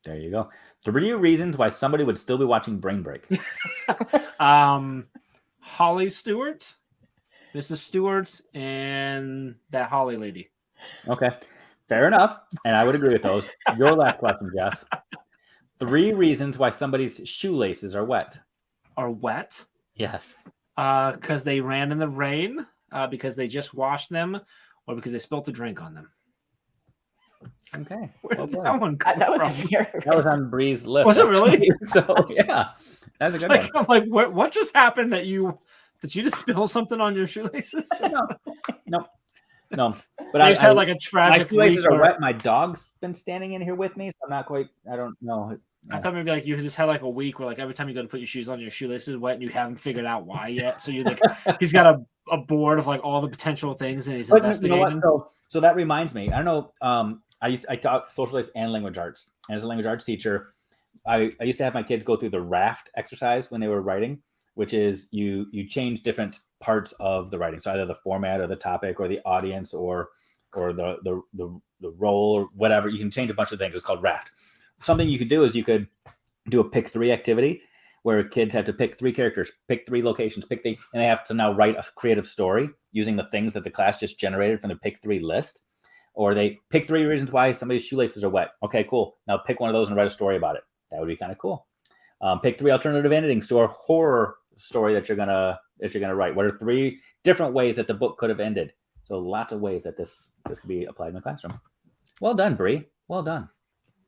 Speaker 2: There you go. 3 reasons why somebody would still be watching Brain Break.
Speaker 1: Holly Stewart, Mrs. Stewart, and that Holly lady.
Speaker 2: Okay. Fair enough. And I would agree with those. Your last question, Jeff. 3 reasons why somebody's shoelaces are wet.
Speaker 1: Are wet?
Speaker 2: Yes.
Speaker 1: Because they ran in the rain, because they just washed them, or because they spilt a drink on them.
Speaker 2: Okay.
Speaker 1: Where
Speaker 2: Well
Speaker 1: did
Speaker 2: done.
Speaker 1: that one come
Speaker 3: That was
Speaker 1: from?
Speaker 3: very
Speaker 2: That was on Bree's list.
Speaker 1: Was it really?
Speaker 2: So yeah, that's a good
Speaker 1: Like,
Speaker 2: one.
Speaker 1: I'm like, what just happened that you just spill something on your shoelaces?
Speaker 2: No. But
Speaker 1: I just had like a
Speaker 2: my
Speaker 1: tragic
Speaker 2: shoelaces
Speaker 1: week
Speaker 2: are
Speaker 1: where-
Speaker 2: wet. My dog's been standing in here with me, so I'm not quite. I don't know.
Speaker 1: I thought maybe like you just had like a week where like every time you go to put your shoes on, your shoelaces wet, and you haven't figured out why yet. So you're like, he's got a board of like all the potential things, and he's
Speaker 2: But
Speaker 1: investigating.
Speaker 2: you know what? So that reminds me. I don't know. I taught social studies and language arts, and as a language arts teacher, I used to have my kids go through the raft exercise when they were writing, which is you change different parts of the writing, so either the format or the topic or the audience or the role or whatever. You can change a bunch of things. It's called raft. Something you could do is you could do a pick 3 activity where kids have to pick 3 characters, pick 3 locations, and they have to now write a creative story using the things that the class just generated from the pick 3 list. Or they pick 3 reasons why somebody's shoelaces are wet. Okay, cool. Now pick one of those and write a story about it. That would be kind of cool. Pick 3 alternative endings to a horror story that you're gonna write. What are 3 different ways that the book could have ended? So lots of ways that this could be applied in the classroom. Well done, Bree. Well done.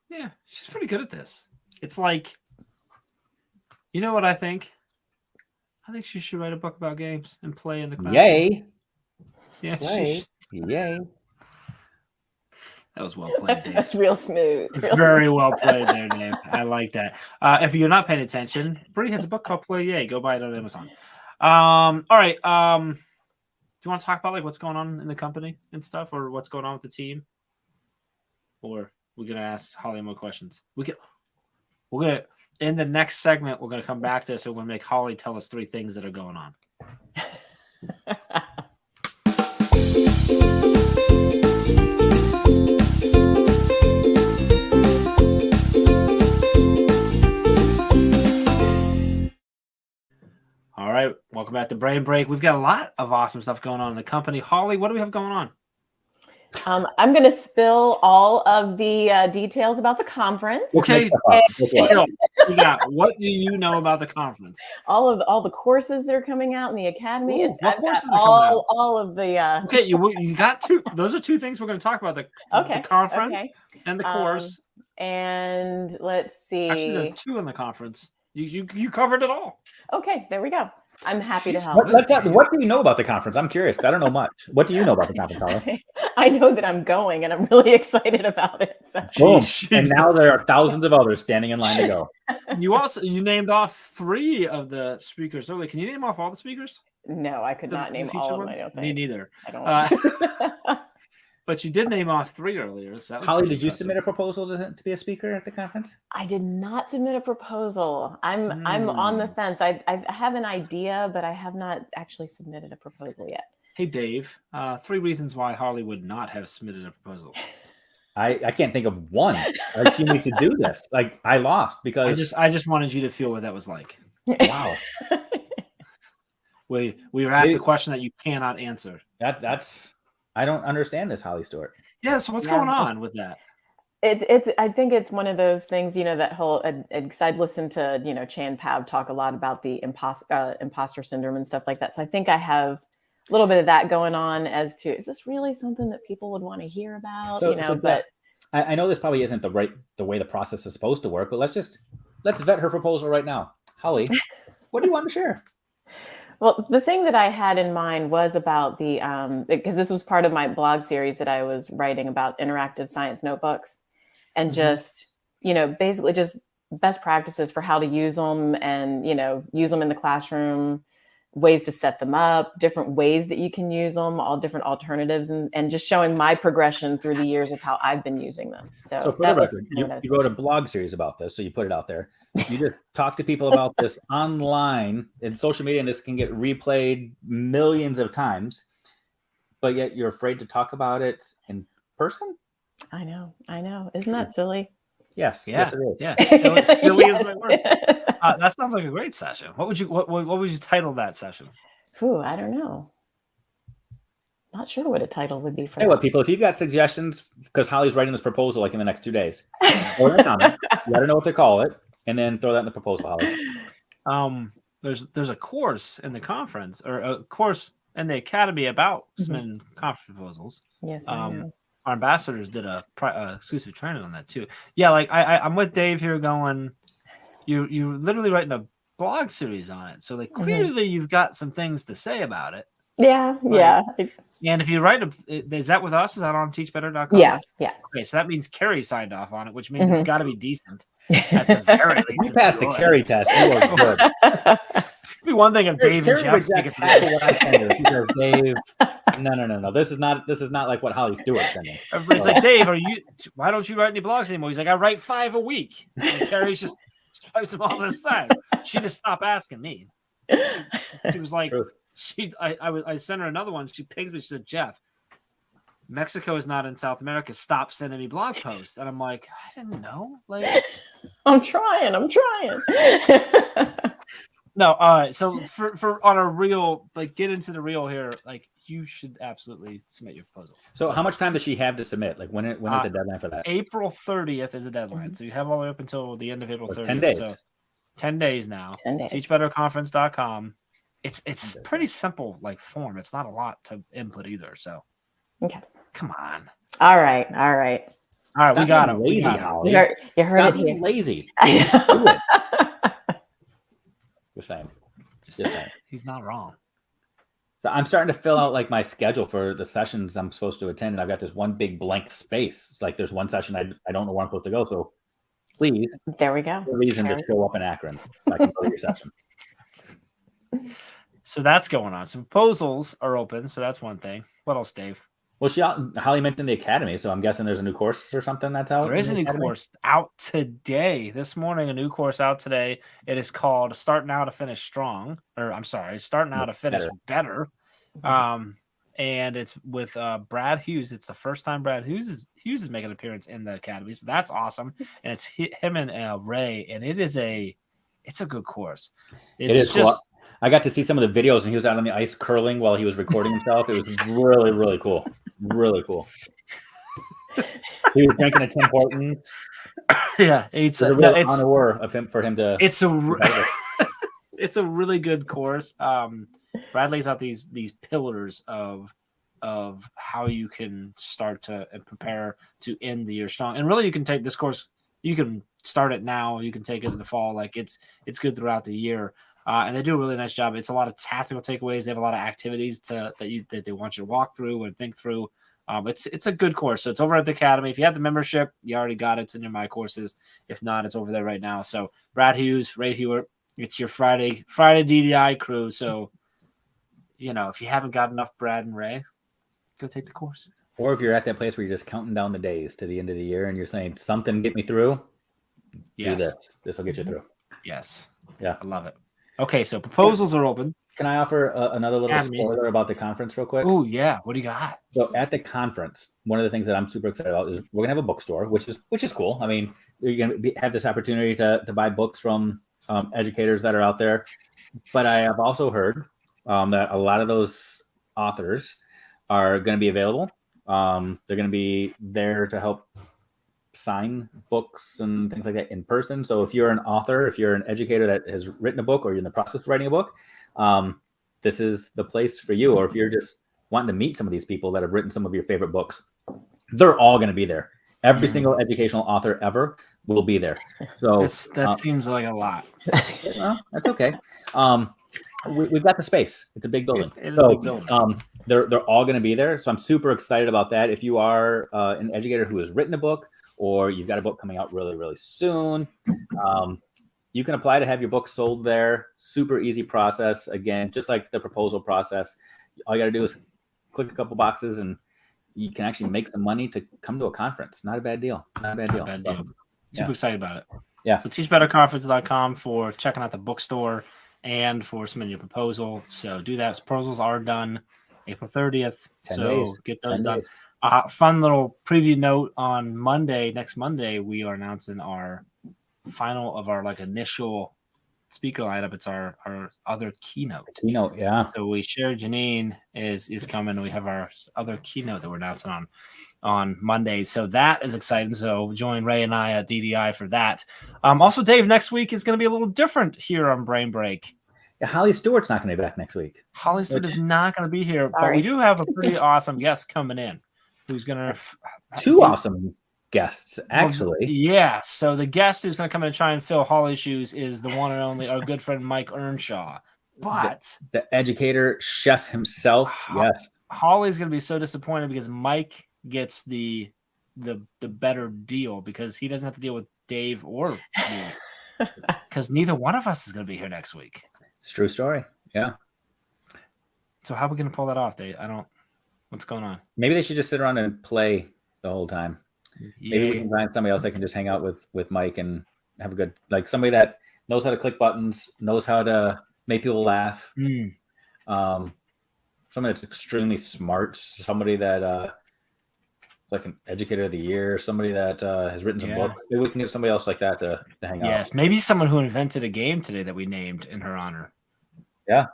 Speaker 1: Yeah, she's pretty good at this. It's like, you know what I think? I think she should write a book about games and play in the classroom.
Speaker 2: Yay!
Speaker 1: Yeah,
Speaker 2: Play. Yay!
Speaker 1: That was well played, Dave.
Speaker 3: That's real smooth.
Speaker 1: Very well played there, Dave. I like that. If you're not paying attention, Bree has a book called Play Yay. Go buy it on Amazon. All right. Do you want to talk about like what's going on in the company and stuff, or what's going on with the team? Or we're gonna ask Holly more questions. We're gonna in the next segment, we're gonna come back to this, so we're gonna make Holly tell us 3 things that are going on. All right, welcome back to Brain Break. We've got a lot of awesome stuff going on in the company. Holly, what do we have going on?
Speaker 3: I'm going to spill all of the details about the conference.
Speaker 1: Okay, what do you know about the conference?
Speaker 3: All the courses that are coming out in the academy.
Speaker 1: Ooh, what courses are coming out?
Speaker 3: All of the.
Speaker 1: Okay, you got 2. Those are 2 things we're going to talk about: the conference and the course.
Speaker 3: And let's see.
Speaker 1: Actually, there are 2 in the conference. You covered it all.
Speaker 3: Okay, there we go. I'm happy to help.
Speaker 2: What do you know about the conference? I'm curious. I don't know much. What do you know about the conference, Holly?
Speaker 3: I know that I'm going, and I'm really excited about it. So.
Speaker 2: Boom. And now there are thousands of others standing in line to go.
Speaker 1: You named off 3 of the speakers earlier. Can you name off all the speakers?
Speaker 3: No, I could not name all of them. I don't think.
Speaker 1: Me neither.
Speaker 3: I don't.
Speaker 1: But you did name off 3 earlier. So
Speaker 2: Holly, did you submit a proposal to be a speaker at the conference?
Speaker 3: I did not submit a proposal. I'm on the fence. I have an idea, but I have not actually submitted a proposal yet.
Speaker 1: Hey, Dave. 3 reasons why Holly would not have submitted a proposal.
Speaker 2: I can't think of one. Like, she needs to do this. Like, I lost because
Speaker 1: I just wanted you to feel what that was like.
Speaker 2: wow.
Speaker 1: We were asked a question that you cannot answer.
Speaker 2: That's I don't understand this, Holly Stewart.
Speaker 1: Yeah, so what's going on with that?
Speaker 3: It's I think it's one of those things, that whole, because I'd listened to, Chan Pav talk a lot about the imposter syndrome and stuff like that. So I think I have a little bit of that going on as to, is this really something that people would want to hear about? But
Speaker 2: I know this probably isn't the way the process is supposed to work, but let's vet her proposal right now. Holly, what do you want to share?
Speaker 3: Well, the thing that I had in mind was about the, because this was part of my blog series that I was writing about interactive science notebooks, and just, basically just best practices for how to use them, and, use them in the classroom, ways to set them up, different ways that you can use them, all different alternatives, and just showing my progression through the years of how I've been using them. So
Speaker 2: for the record, you wrote a blog series about this, so you put it out there. You just talk to people about this online and social media, and this can get replayed millions of times, but yet you're afraid to talk about it in person?
Speaker 3: I know. Isn't that silly?
Speaker 2: Yes.
Speaker 1: Yeah.
Speaker 2: Yes, it is.
Speaker 1: Yeah. Silly is my word. That sounds like a great session. What would you title that session?
Speaker 3: Ooh, I don't know. Not sure what a title would be for
Speaker 2: Hey,
Speaker 3: that.
Speaker 2: what, people, if you've got suggestions, because Holly's writing this proposal like in the next 2 days, or in the comments, let her know what to call it, and then throw that in the proposal, Holly.
Speaker 1: There's a course in the conference, or a course in the academy about SMIN conference proposals.
Speaker 3: Yes, I know.
Speaker 1: Our ambassadors did a exclusive training on that too. Yeah, like I'm with Dave here going, you're literally writing a blog series on it. So like clearly you've got some things to say about it.
Speaker 3: Yeah, yeah.
Speaker 1: And if you write is that with us? Is that on teachbetter.com?
Speaker 3: Yeah.
Speaker 1: Okay, so that means Carrie signed off on it, which means it's got to be decent. At the very least.
Speaker 2: You passed the Carrie test. You are good.
Speaker 1: It'd be one thing if Dave and Jeff
Speaker 2: rejects half of what I send her. She says, Dave, no. This is not like what Holly Stewart's sending.
Speaker 1: Everybody's like, Dave, why don't you write any blogs anymore? He's like, I write 5 a week. And Carrie's just swipes them all this time. She just stopped asking me. She was like, I sent her another one. She pings me. She said, Jeff, Mexico is not in South America. Stop sending me blog posts. And I'm like, I didn't know. Like,
Speaker 3: I'm trying.
Speaker 1: No, all right. So for on a real, like, get into the real here, like, you should absolutely submit your proposal.
Speaker 2: So how much time does she have to submit? Like, when is the deadline for that?
Speaker 1: April 30th is the deadline. So you have all the way up until the end of April 30th.
Speaker 2: 10 days.
Speaker 1: So 10 days now.
Speaker 3: 10 days.
Speaker 1: Teachbetterconference.com. It's pretty simple, like, form. It's not a lot to input either. So
Speaker 3: okay.
Speaker 1: Come on.
Speaker 3: All right.
Speaker 1: All right, we got him.
Speaker 2: Lazy, Holly.
Speaker 3: You heard
Speaker 2: Stop
Speaker 3: it here.
Speaker 2: Lazy. Just saying.
Speaker 1: He's not wrong.
Speaker 2: So I'm starting to fill out like my schedule for the sessions I'm supposed to attend, and I've got this one big blank space. It's like there's one session I don't know where I'm supposed to go. So please,
Speaker 3: there we go.
Speaker 2: No reason to show up in Akron so I can go to your session.
Speaker 1: So that's going on. So proposals are open. So that's one thing. What else, Dave?
Speaker 2: Well, Holly mentioned the academy, so I'm guessing there's a new course or something that's out.
Speaker 1: There is a new course out today. This morning, a new course out today. It is called Start Now to Finish Strong. Or I'm sorry, Start Now to Finish Better. And it's with Brad Hughes. It's the first time Brad Hughes is making an appearance in the academy. So that's awesome. And it's him and Ray. And it's a good course. It is just. Cool.
Speaker 2: I got to see some of the videos, and he was out on the ice curling while he was recording himself. It was really, really cool. Really cool. He was drinking a Tim Hortons.
Speaker 1: Yeah, it's
Speaker 2: a real honor of him for him to.
Speaker 1: It's a really good course. Brad lays out these pillars of how you can start to prepare to end the year strong. And really, you can take this course. You can start it now. You can take it in the fall. Like it's good throughout the year. And they do a really nice job. It's a lot of tactical takeaways. They have a lot of activities that they want you to walk through and think through. It's a good course. So it's over at the academy. If you have the membership, you already got it. It's in your My Courses. If not, it's over there right now. So Brad Hughes, Ray Hewitt, it's your Friday DDI crew. So, if you haven't got enough Brad and Ray, go take the course.
Speaker 2: Or if you're at that place where you're just counting down the days to the end of the year and you're saying something get me through, do this. This will get you through.
Speaker 1: Yes.
Speaker 2: Yeah.
Speaker 1: I love it. Okay, so proposals are open.
Speaker 2: Can I offer another little
Speaker 1: Academy.
Speaker 2: spoiler about the conference real quick?
Speaker 1: Oh yeah, what do you got?
Speaker 2: So at the conference, one of the things that I'm super excited about is we're gonna have a bookstore, which is cool. I mean, you're gonna have this opportunity to buy books from educators that are out there. But I have also heard that a lot of those authors are going to be available. They're going to be there to help sign books and things like that in person. So if you're an author, if you're an educator that has written a book or you're in the process of writing a book, this is the place for you. Or if you're just wanting to meet some of these people that have written some of your favorite books, they're all going to be there. Every single educational author ever will be there. So
Speaker 1: that seems like a lot.
Speaker 2: Well, that's okay. We've got the space. It's a big building.
Speaker 1: It is a big building.
Speaker 2: They're all going to be there. So I'm super excited about that. If you are an educator who has written a book or you've got a book coming out really, really soon, you can apply to have your book sold there. Super easy process. Again, just like the proposal process. All you got to do is click a couple boxes and you can actually make some money to come to a conference. Not a bad deal.
Speaker 1: Super excited about it.
Speaker 2: Yeah.
Speaker 1: So teachbetterconference.com for checking out the bookstore and for submitting your proposal. So do that. Proposals are done April 30th.
Speaker 2: 10
Speaker 1: so
Speaker 2: days.
Speaker 1: Get those
Speaker 2: 10
Speaker 1: done.
Speaker 2: days.
Speaker 1: Fun little preview note on next Monday, we are announcing our final of our initial speaker lineup. It's our other keynote.
Speaker 2: Yeah.
Speaker 1: So we share Janine is coming. We have our other keynote that we're announcing on Monday. So that is exciting. So join Ray and I at DDI for that. Also, Dave, next week is going to be a little different here on Brain Break.
Speaker 2: Yeah, Holly Stewart's not going to be back next week.
Speaker 1: Holly Stewart is not going to be here, but we do have a pretty awesome guest coming in who's going to
Speaker 2: two awesome guests, actually.
Speaker 1: Yeah. So the guest who's going to come in and try and fill Holly's shoes is the one and only our good friend Mike Earnshaw. But
Speaker 2: the educator, chef himself. Yes.
Speaker 1: Holly's going to be so disappointed because Mike gets the better deal because he doesn't have to deal with Dave or me because neither one of us is going to be here next week.
Speaker 2: It's a true story. Yeah.
Speaker 1: So how are we going to pull that off, Dave? What's going on?
Speaker 2: Maybe they should just sit around and play the whole time.
Speaker 1: Yeah.
Speaker 2: Maybe we can find somebody else that can just hang out with Mike and have a good, somebody that knows how to click buttons, knows how to make people laugh. Somebody that's extremely smart, somebody that like an educator of the year, somebody that has written some books. Maybe we can get somebody else like that to hang out.
Speaker 1: Yes, maybe someone who invented a game today that we named in her honor.
Speaker 2: Yeah.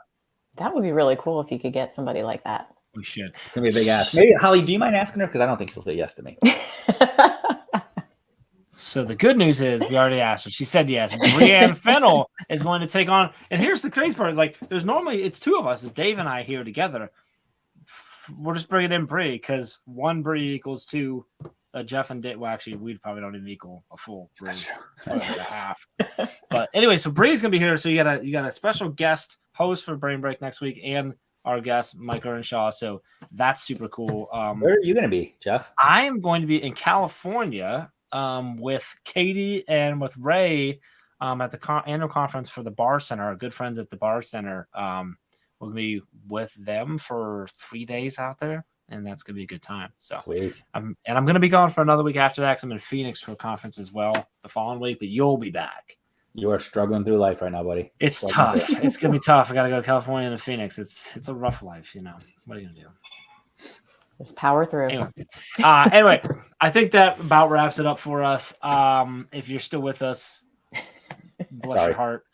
Speaker 3: That would be really cool if you could get somebody like that.
Speaker 1: We should.
Speaker 2: It's going to be a big ask. Maybe, Holly, do you mind asking her? Because I don't think she'll say yes to me.
Speaker 1: So the good news is we already asked her. She said yes. Brianne Fennell is going to take on. And here's the crazy part: is there's normally it's two of us. It's Dave and I here together. We're just bringing in Bree because one Bree equals two. Jeff and Dave. Well, actually, we probably don't even equal a full Bree. That's like a half. But anyway, so Bree's gonna be here. So you got a special guest host for Brain Break next week, and our guest Mike Earnshaw. So that's super cool.
Speaker 2: Where are you going to be, Jeff?
Speaker 1: I am going to be in California with Katie and with Ray at the annual conference for the Bar Center. Our good friends at the Bar Center. We'll be with them for 3 days out there, and that's going to be a good time. So, I'm going to be gone for another week after that because I'm in Phoenix for a conference as well the following week, but you'll be back.
Speaker 2: You are struggling through life right now, buddy.
Speaker 1: It's tough. It's going to be tough. I got to go to California and Phoenix. It's a rough life, What are you going to do?
Speaker 3: Just power through.
Speaker 1: Anyway, I think that about wraps it up for us. If you're still with us, bless your heart.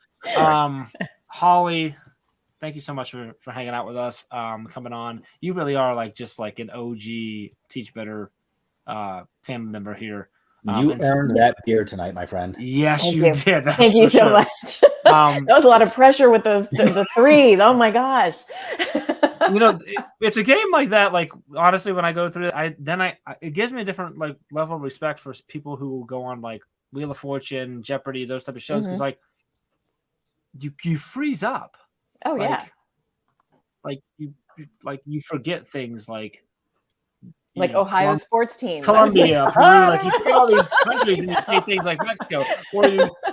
Speaker 1: Holly, thank you so much for hanging out with us, coming on. You really are just like an OG Teach Better family member here.
Speaker 2: You earned that beer tonight, my friend.
Speaker 1: Yes, you did.
Speaker 3: Thank you so much. That was a lot of pressure with the threes. Oh my gosh.
Speaker 1: It's a game like that. Honestly, when I go through it, it gives me a different level of respect for people who go on Wheel of Fortune, Jeopardy, those type of shows. Because you freeze up.
Speaker 3: Oh yeah.
Speaker 1: You forget things
Speaker 3: Ohio sports teams,
Speaker 1: Colombia, Peru. You forget all these countries and you say things like Mexico,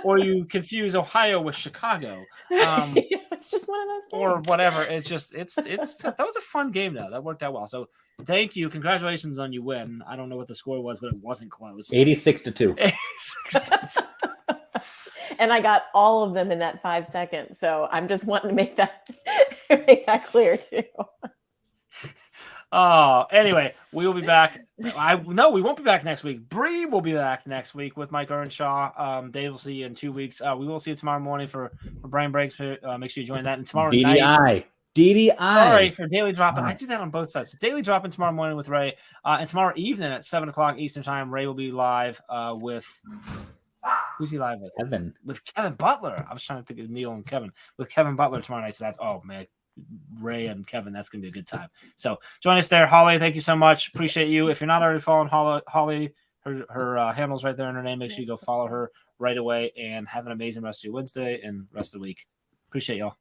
Speaker 1: or you confuse Ohio with Chicago.
Speaker 3: It's just one of those things.
Speaker 1: Or whatever. It's that was a fun game though. That worked out well. So thank you. Congratulations on your win. I don't know what the score was, but it wasn't close.
Speaker 2: 86-2.
Speaker 3: And I got all of them in that 5 seconds. So I'm just wanting to make that clear too.
Speaker 1: Oh, anyway, we will be back. No, we won't be back next week. Bree will be back next week with Mike Earnshaw. Dave will see you in 2 weeks. We will see you tomorrow morning for Brain Breaks. Make sure you join that. And tomorrow night.
Speaker 2: DDI.
Speaker 1: Sorry for Daily Dropping. I do that on both sides. So Daily Dropping tomorrow morning with Ray. And tomorrow evening at 7 o'clock Eastern Time, Ray will be live with. Who's he live with?
Speaker 2: Kevin.
Speaker 1: With Kevin Butler. I was trying to think of Neil and Kevin. With Kevin Butler tomorrow night. So that's, oh, man. Ray and Kevin, that's gonna be a good time. So join us there. Holly, thank you so much. Appreciate you. If you're not already following Holly, her handle's right there in her name. Make sure you go follow her right away and have an amazing rest of your Wednesday and rest of the week. Appreciate y'all.